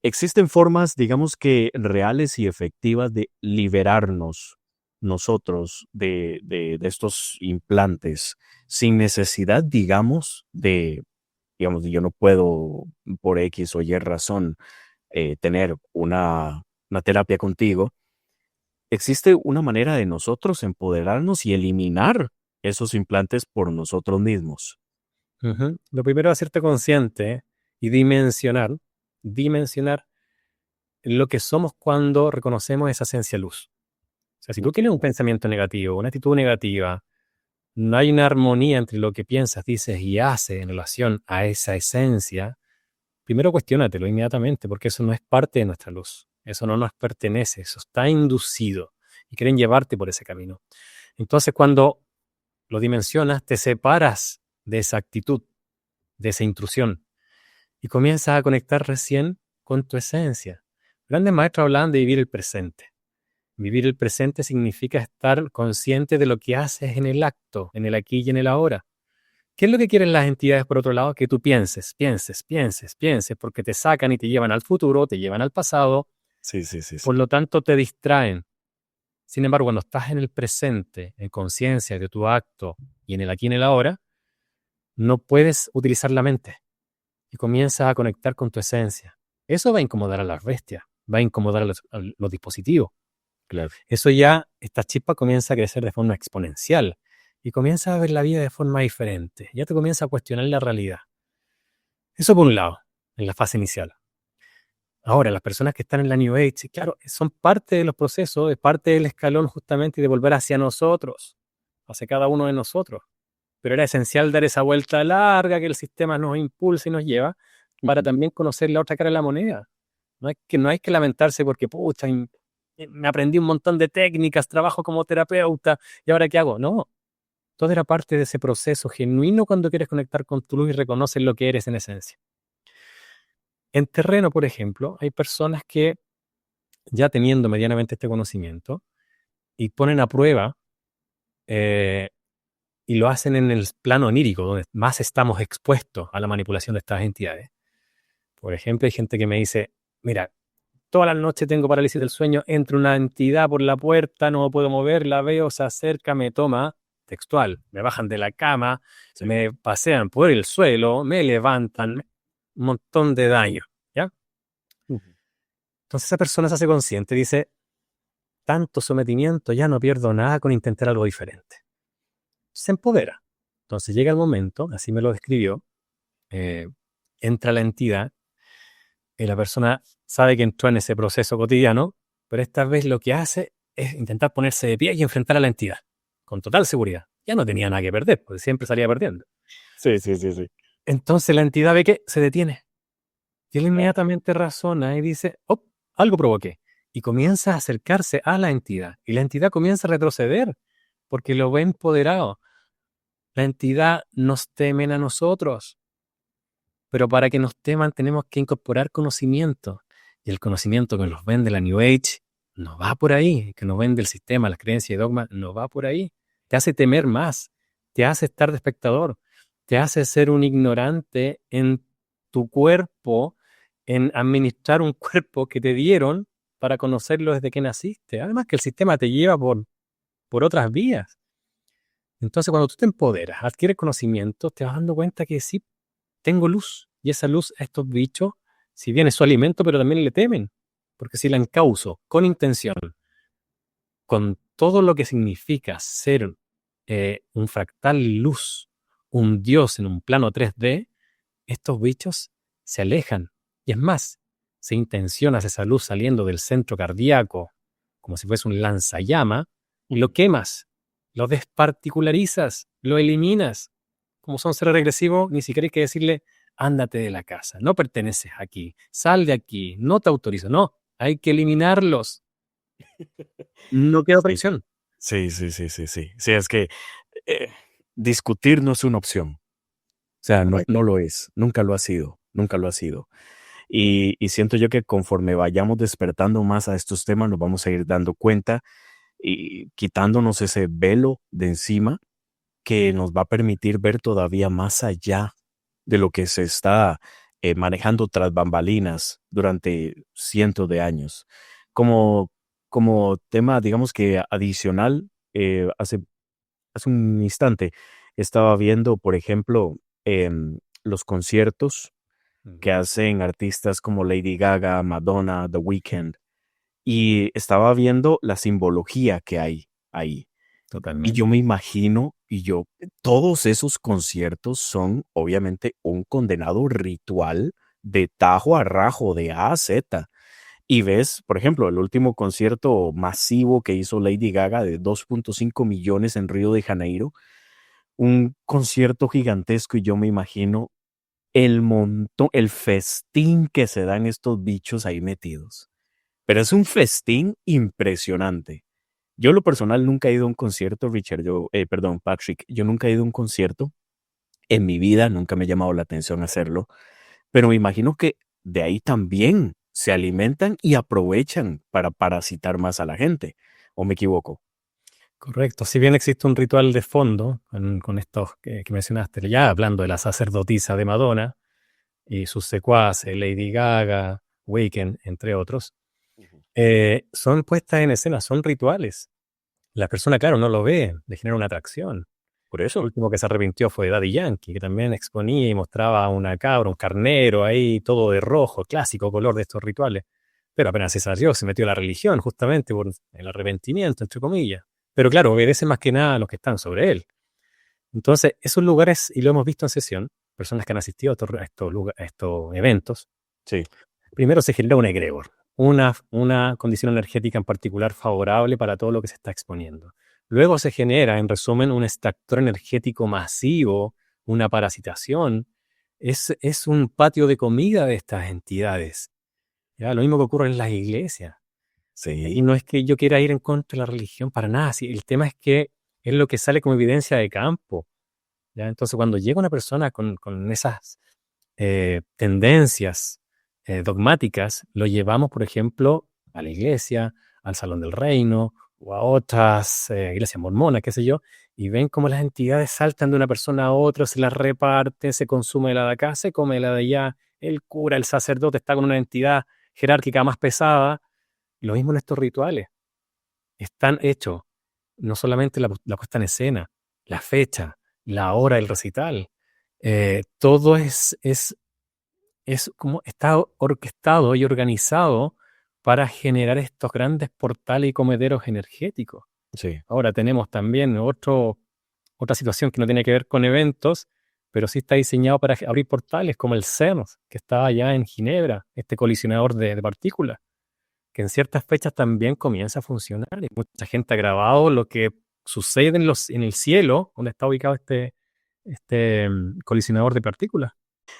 Existen formas, digamos que reales y efectivas de liberarnos nosotros de estos implantes sin necesidad, digamos, yo no puedo por X o Y razón tener una terapia contigo. ¿Existe una manera de nosotros empoderarnos y eliminar esos implantes por nosotros mismos? Ujú. Lo primero es hacerte consciente y dimensionar lo que somos cuando reconocemos esa esencia luz. O sea, si tú Ok. tienes un pensamiento negativo, una actitud negativa, no hay una armonía entre lo que piensas, dices y haces en relación a esa esencia, primero cuestiónatelo inmediatamente, porque eso no es parte de nuestra luz. Eso no nos pertenece, eso está inducido. y quieren llevarte por ese camino. Entonces, cuando lo dimensionas, te separas de esa actitud, de esa intrusión, y comienzas a conectar recién con tu esencia. Grandes maestros hablaban de vivir el presente. Vivir el presente significa estar consciente de lo que haces en el acto, en el aquí y en el ahora. ¿Qué es lo que quieren las entidades, por otro lado? Que tú pienses, porque te sacan y te llevan al futuro, te llevan al pasado, Sí, sí, sí, sí. por lo tanto te distraen. Sin embargo, cuando estás en el presente, en conciencia de tu acto y en el aquí y en el ahora, no puedes utilizar la mente y comienzas a conectar con tu esencia. Eso va a incomodar a las bestias, va a incomodar a los dispositivos. Claro. Eso ya, esta chispa comienza a crecer de forma exponencial y comienza a ver la vida de forma diferente. Ya te comienza a cuestionar la realidad. Eso por un lado, en la fase inicial. Ahora, las personas que están en la New Age, claro, son parte de los procesos, es parte del escalón justamente de volver hacia nosotros, hacia cada uno de nosotros. Pero era esencial dar esa vuelta larga que el sistema nos impulsa y nos lleva para también conocer la otra cara de la moneda. No hay que lamentarse porque, pucha, me aprendí un montón de técnicas, trabajo como terapeuta, ¿y ahora qué hago? No, todo era parte de ese proceso genuino cuando quieres conectar con tu luz y reconoces lo que eres en esencia. En terreno, por ejemplo, hay personas que ya teniendo medianamente este conocimiento y ponen a prueba eh, y lo hacen en el plano onírico, donde más estamos expuestos a la manipulación de estas entidades. Por ejemplo, hay gente que me dice, mira, toda la noche tengo parálisis del sueño, entra una entidad por la puerta, no me puedo mover, la veo, se acerca, me toma, textual, me bajan de la cama, Sí. me pasean por el suelo, me levantan, un montón de daño, ¿ya? Ujú. Entonces esa persona se hace consciente, dice, tanto sometimiento, ya no pierdo nada con intentar algo diferente. Se empodera. Entonces llega el momento, así me lo describió, entra la entidad y la persona sabe que entró en ese proceso cotidiano, pero esta vez lo que hace es intentar ponerse de pie y enfrentar a la entidad, con total seguridad. Ya no tenía nada que perder, porque siempre salía perdiendo. Sí, sí, sí, sí. Entonces la entidad ve que se detiene. Y él inmediatamente razona y dice, oh, algo provoqué. Y comienza a acercarse a la entidad. Y la entidad comienza a retroceder, porque lo ve empoderado. La entidad nos temen a nosotros. Pero para que nos teman tenemos que incorporar conocimiento. Y el conocimiento que nos vende la New Age no va por ahí. Que nos vende el sistema, las creencias y dogmas, no va por ahí. Te hace temer más. Te hace estar de espectador. Te hace ser un ignorante en tu cuerpo, en administrar un cuerpo que te dieron para conocerlo desde que naciste. Además que el sistema te lleva por otras vías. Entonces cuando tú te empoderas, adquieres conocimiento, te vas dando cuenta que sí, tengo luz. Y esa luz a estos bichos, si bien es su alimento, pero también le temen. Porque si la encauzo con intención, con todo lo que significa ser un fractal luz, un dios en un plano 3D, estos bichos se alejan. Y es más, si intencionas esa luz saliendo del centro cardíaco, como si fuese un lanzallama, lo quemas, lo desparticularizas, lo eliminas. Como son seres regresivos, ni siquiera hay que decirle, ándate de la casa, no perteneces aquí, sal de aquí, no te autorizo. No, hay que eliminarlos. No queda otra Sí, opción. sí, sí, sí, sí, sí. Sí, es que eh, discutir no es una opción. O sea, no, Correcto. no lo es. Nunca lo ha sido. Nunca lo ha sido. Y siento yo que conforme vayamos despertando más a estos temas, nos vamos a ir dando cuenta y quitándonos ese velo de encima que nos va a permitir ver todavía más allá de lo que se está manejando tras bambalinas durante cientos de años. Como, como tema, digamos que adicional, hace un instante estaba viendo, por ejemplo, los conciertos que hacen artistas como Lady Gaga, Madonna, The Weeknd, y estaba viendo la simbología que hay ahí. Y Totalmente. yo me imagino, todos esos conciertos son obviamente un condenado ritual de tajo a rajo, de A a Z. Y ves, por ejemplo, el último concierto masivo que hizo Lady Gaga de 2.5 millones en Río de Janeiro, un concierto gigantesco y yo me imagino el montón, el festín que se dan estos bichos ahí metidos. Pero es un festín impresionante. Yo, en lo personal, nunca he ido a un concierto, Richard, perdón, Patrick, yo nunca he ido a un concierto en mi vida, nunca me ha llamado la atención hacerlo, pero me imagino que de ahí también se alimentan y aprovechan para parasitar más a la gente, ¿o me equivoco? Correcto. Si bien existe un ritual de fondo con estos que mencionaste, ya hablando de la sacerdotisa de Madonna y sus secuaces, Lady Gaga, Weekend, entre otros, Ujú. son puestas en escena, son rituales. La persona, claro, no lo ve, le genera una atracción. Por El eso. último que se arrepintió fue Daddy Yankee, que también exponía y mostraba una cabra, un carnero ahí, todo de rojo, clásico color de estos rituales. Pero apenas se salió, se metió a la religión, justamente por el arrepentimiento, entre comillas. Pero claro, obedece más que nada a los que están sobre él. Entonces, esos lugares, y lo hemos visto en sesión, personas que han asistido a estos eventos, Sí, primero se genera un egregor, una condición energética en particular favorable para todo lo que se está exponiendo. Luego se genera, en resumen, un extractor energético masivo, una parasitación. Es un patio de comida de estas entidades. ¿Ya? Lo mismo que ocurre en las iglesias. Y sí, no es que yo quiera ir en contra de la religión para nada. El tema es que es lo que sale como evidencia de campo. ¿Ya? Entonces, cuando llega una persona con esas tendencias dogmáticas, lo llevamos, por ejemplo, a la iglesia, al Salón del Reino o a otras iglesias mormonas, qué sé yo, y ven cómo las entidades saltan de una persona a otra, se las reparten, se consume la de acá, se come la de allá, el cura, el sacerdote está con una entidad jerárquica más pesada. Lo mismo en estos rituales. Están hechos no solamente la puesta en escena, la fecha, la hora del recital, todo es como está orquestado y organizado para generar estos grandes portales y comederos energéticos. sí. Ahora tenemos también otra situación que no tiene que ver con eventos, pero sí está diseñado para abrir portales como el CERN, que está allá en Ginebra, este colisionador de partículas, que en ciertas fechas también comienza a funcionar. Y mucha gente ha grabado lo que sucede en el cielo, donde está ubicado este colisionador de partículas.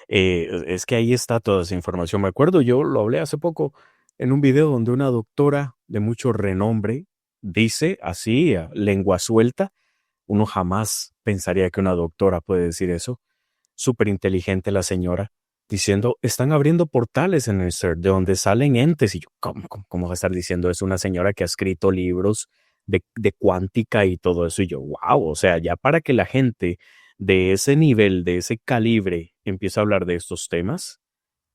Es que ahí está toda esa información. Me acuerdo, yo lo hablé hace poco en un video donde una doctora de mucho renombre dice así, a lengua suelta, uno jamás pensaría que una doctora puede decir eso, súper inteligente la señora, diciendo, están abriendo portales en el ser de donde salen entes. Y yo, ¿cómo va a estar diciendo eso una señora que ha escrito libros de cuántica y todo eso? Y yo, wow, o sea, ya para que la gente de ese nivel, de ese calibre, empiece a hablar de estos temas,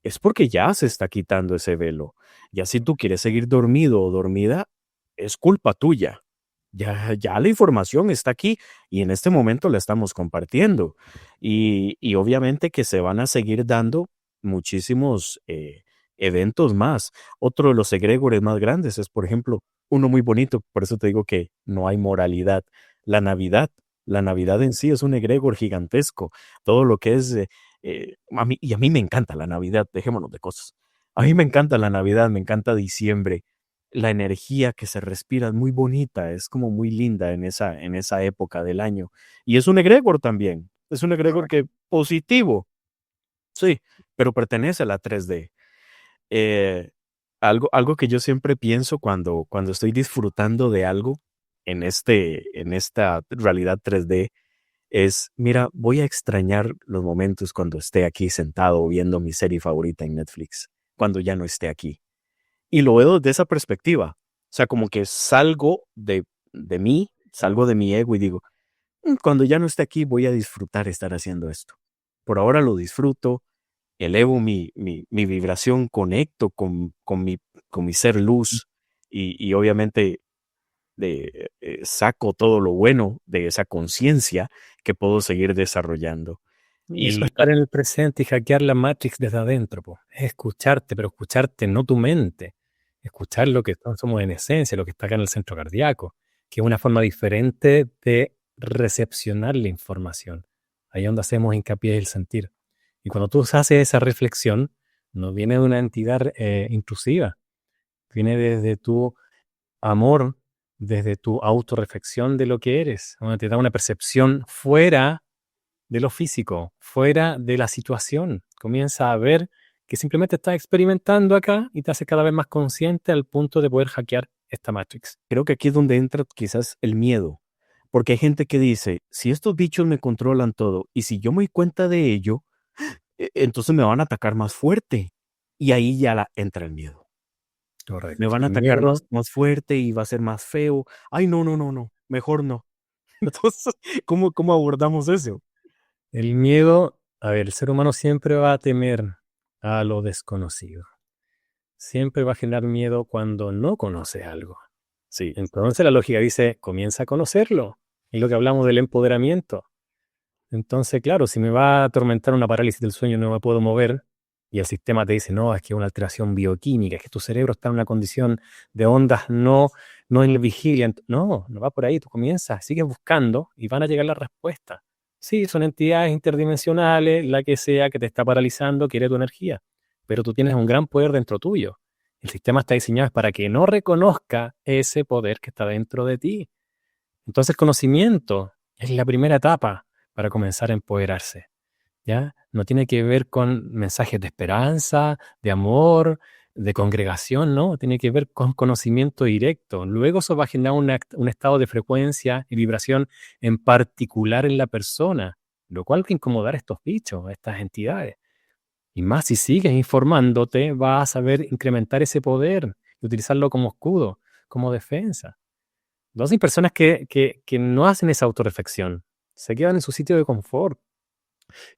es porque ya se está quitando ese velo. Ya si tú quieres seguir dormido o dormida, es culpa tuya. Ya la información está aquí y en este momento la estamos compartiendo. Y obviamente que se van a seguir dando muchísimos eventos más. Otro de los egregores más grandes es, por ejemplo, uno muy bonito, por eso te digo que no hay moralidad. La Navidad. La Navidad en sí es un egregor gigantesco. Todo lo que es, y a mí me encanta la Navidad, dejémonos de cosas. A mí me encanta la Navidad, me encanta diciembre, la energía que se respira es muy bonita, es como muy linda en esa época del año. Y es un egregor también, es un egregor que positivo, sí, pero pertenece a la 3D. Eh, algo que yo siempre pienso cuando estoy disfrutando de algo en esta realidad 3D es, mira, voy a extrañar los momentos cuando esté aquí sentado viendo mi serie favorita en Netflix, cuando ya no esté aquí. Y lo veo desde esa perspectiva. O sea, como que salgo de mí, salgo de mi ego y digo, Cuando ya no esté aquí voy a disfrutar estar haciendo esto. Por ahora lo disfruto, elevo mi vibración, conecto con mi ser luz y obviamente saco todo lo bueno de esa conciencia que puedo seguir desarrollando. Y eso es Y estar en el presente y hackear la Matrix desde adentro, po. Es escucharte, pero escucharte no tu mente. Escuchar lo que somos en esencia, lo que está acá en el centro cardíaco, que es una forma diferente de recepcionar la información. Ahí es donde hacemos hincapié en el sentir. Y cuando tú haces esa reflexión, no viene de una entidad intrusiva, viene desde tu amor, desde tu autorreflexión de lo que eres, donde te da una percepción fuera de lo físico, fuera de la situación. Comienza a ver que simplemente estás experimentando acá y te hace cada vez más consciente al punto de poder hackear esta Matrix. Creo que aquí es donde entra quizás el miedo, porque hay gente que dice, si estos bichos me controlan todo y si yo me doy cuenta de ello, entonces me van a atacar más fuerte. Y ahí ya entra el miedo. Me Correcto. van a El atacar miedo, más fuerte y va a ser más feo. Ay, no, no, no, no, mejor no. Entonces, ¿cómo abordamos eso? el miedo, a ver, el ser humano siempre va a temer a lo desconocido. Siempre va a generar miedo cuando no conoce algo. Sí, Entonces la lógica dice, comienza a conocerlo. Es lo que hablamos del empoderamiento. Entonces, claro, si me va a atormentar una parálisis del sueño, no me puedo mover, y el sistema te dice, no, es que es una alteración bioquímica, es que tu cerebro está en una condición de ondas no en la vigilia. No, no va por ahí, tú comienzas, sigues buscando y van a llegar las respuestas. Sí, son entidades interdimensionales, la que sea que te está paralizando, quiere tu energía, pero tú tienes un gran poder dentro tuyo. El sistema está diseñado para que no reconozca ese poder que está dentro de ti. Entonces el conocimiento es la primera etapa para comenzar a empoderarse, ¿ya? No tiene que ver con mensajes de esperanza, de amor, de congregación, ¿no? Tiene que ver con conocimiento directo. Luego eso va a generar un estado de frecuencia y vibración en particular en la persona, lo cual va a incomodar a estos bichos, a estas entidades. Y más si sigues informándote, vas a saber incrementar ese poder y utilizarlo como escudo, como defensa. Entonces hay personas que no hacen esa autorreflexión, se quedan en su sitio de confort.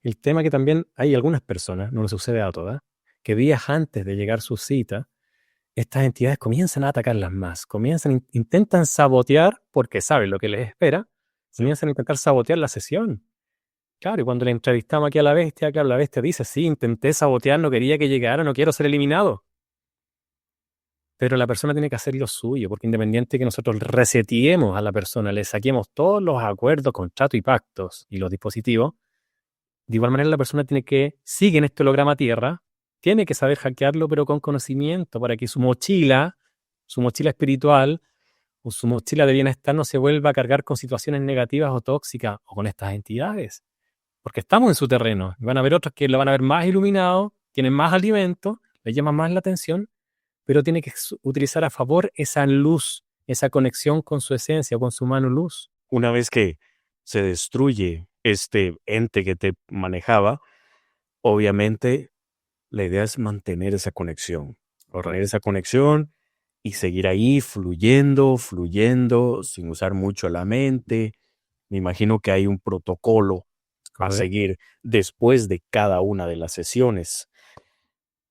El tema que también hay algunas personas, no le sucede a todas, que días antes de llegar su cita, estas entidades comienzan a atacarlas más, intentan sabotear, porque saben lo que les espera, sí. comienzan a intentar sabotear la sesión. Claro, y cuando le entrevistamos aquí a la bestia, claro, la bestia dice, sí, intenté sabotear, no quería que llegara, no quiero ser eliminado. Pero la persona tiene que hacer lo suyo, porque independiente que nosotros reseteemos a la persona, le saquemos todos los acuerdos, contratos y pactos y los dispositivos, de igual manera la persona sigue en este holograma Tierra, tiene que saber hackearlo, pero con conocimiento, para que su mochila espiritual o su mochila de bienestar no se vuelva a cargar con situaciones negativas o tóxicas o con estas entidades. Porque estamos en su terreno. Y van a haber otros que lo van a ver más iluminado, tienen más alimento, les llama más la atención, pero tiene que utilizar a favor esa luz, esa conexión con su esencia, con su mano luz. Una vez que se destruye este ente que te manejaba, obviamente la idea es mantener Correcto. esa conexión y seguir ahí fluyendo, fluyendo, sin usar mucho la mente. Me imagino que hay un protocolo a Correcto. seguir después de cada una de las sesiones.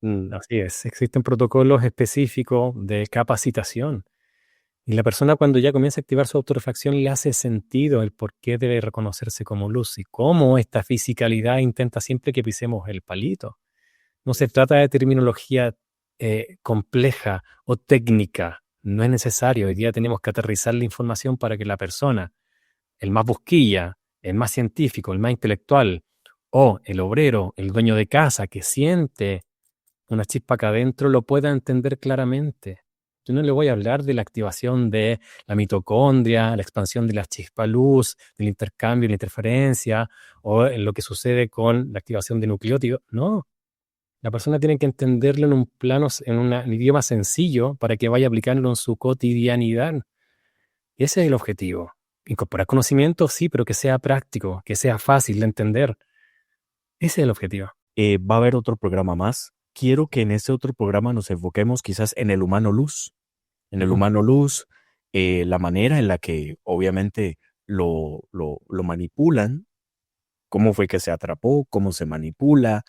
Mm, Así es. Existen protocolos específicos de capacitación. Y la persona cuando ya comienza a activar su autorreflexión le hace sentido el por qué debe reconocerse como luz y cómo esta fisicalidad intenta siempre que pisemos el palito. No se trata de terminología compleja o técnica. No es necesario. Hoy día tenemos que aterrizar la información para que la persona, el más busquilla, el más científico, el más intelectual, o el obrero, el dueño de casa que siente una chispa acá adentro, lo pueda entender claramente. Yo no le voy a hablar de la activación de la mitocondria, la expansión de la chispa luz, del intercambio, la interferencia, o en lo que sucede con la activación de nucleótidos. No, la persona tiene que entenderlo en un plano, en un idioma sencillo para que vaya aplicándolo en su cotidianidad. Y ese es el objetivo. Incorporar conocimiento, sí, pero que sea práctico, que sea fácil de entender. Ese es el objetivo. Va a haber otro programa más. Quiero que en este otro programa nos enfoquemos quizás en el humano luz. En el Ujú. humano luz, la manera en la que obviamente lo manipulan, cómo fue que se atrapó, cómo se manipula,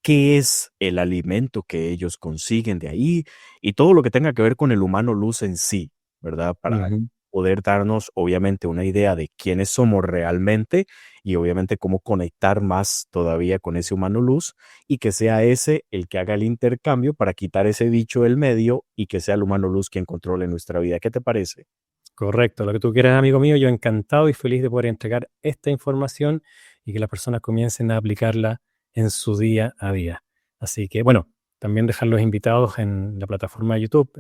qué es el alimento que ellos consiguen de ahí y todo lo que tenga que ver con el humano luz en sí, ¿verdad? Para Ujú. poder darnos obviamente una idea de quiénes somos realmente y obviamente cómo conectar más todavía con ese humano luz y que sea ese el que haga el intercambio para quitar ese bicho del medio y que sea el humano luz quien controle nuestra vida. ¿Qué te parece? Correcto, lo que tú quieras, amigo mío, yo encantado y feliz de poder entregar esta información y que las personas comiencen a aplicarla en su día a día. Así que, bueno, también dejar los invitados en la plataforma de YouTube,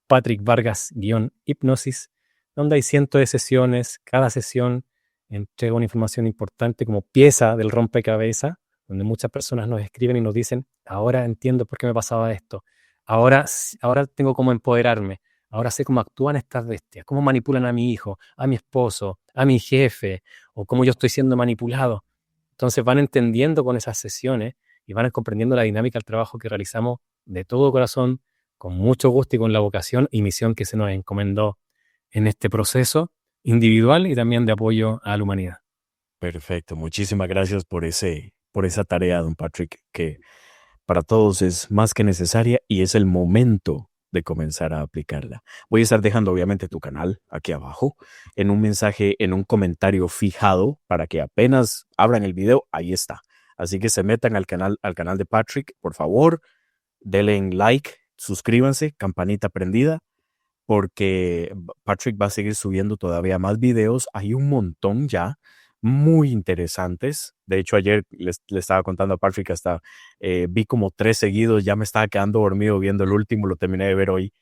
Patrick Vargas-Hipnosis, donde hay cientos de sesiones. Cada sesión entrega una información importante como pieza del rompecabezas, donde muchas personas nos escriben y nos dicen, ahora entiendo por qué me pasaba esto, ahora tengo cómo empoderarme. Ahora sé cómo actúan estas bestias, cómo manipulan a mi hijo, a mi esposo, a mi jefe, o cómo yo estoy siendo manipulado. Entonces van entendiendo con esas sesiones y van comprendiendo la dinámica del trabajo que realizamos de todo corazón, con mucho gusto y con la vocación y misión que se nos encomendó en este proceso individual y también de apoyo a la humanidad. Perfecto. Muchísimas gracias por esa tarea, don Patrick, que para todos es más que necesaria y es el momento de comenzar a aplicarla. Voy a estar dejando obviamente tu canal aquí abajo en un mensaje, en un comentario fijado para que apenas abran el video, ahí está. Así que se metan al canal de Patrick, por favor, denle en like, suscríbanse, campanita prendida, porque Patrick va a seguir subiendo todavía más videos. Hay un montón ya muy interesantes. De hecho, ayer le estaba contando a Patrick hasta vi como 3 seguidos, ya me estaba quedando dormido viendo el último, lo terminé de ver hoy.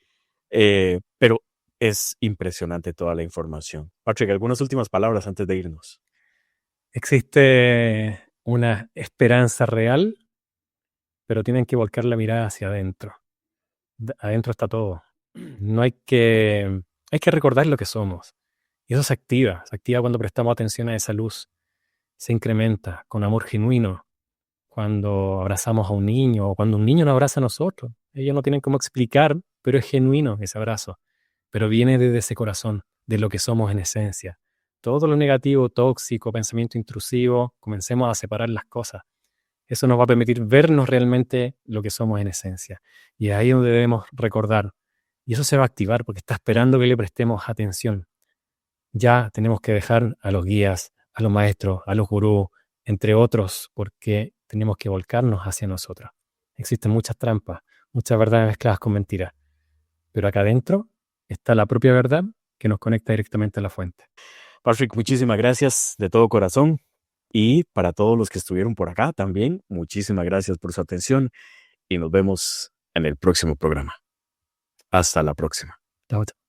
Pero es impresionante toda la información. Patrick, algunas últimas palabras antes de irnos. Existe una esperanza real, pero tienen que volcar la mirada hacia adentro. Adentro está todo. Hay que recordar lo que somos. Y eso se activa cuando prestamos atención a esa luz. Se incrementa con amor genuino cuando abrazamos a un niño o cuando un niño nos abraza a nosotros. Ellos no tienen cómo explicar, pero es genuino ese abrazo. Pero viene desde ese corazón, de lo que somos en esencia. Todo lo negativo, tóxico, pensamiento intrusivo, comencemos a separar las cosas. Eso nos va a permitir vernos realmente lo que somos en esencia. Y ahí es donde debemos recordar. Y eso se va a activar porque está esperando que le prestemos atención. Ya tenemos que dejar a los guías, a los maestros, a los gurús, entre otros, porque tenemos que volcarnos hacia nosotros. Existen muchas trampas, muchas verdades mezcladas con mentiras. Pero acá adentro está la propia verdad que nos conecta directamente a la fuente. Patrick, muchísimas gracias de todo corazón. Y para todos los que estuvieron por acá también, muchísimas gracias por su atención y nos vemos en el próximo programa. Hasta la próxima. Chao, chao.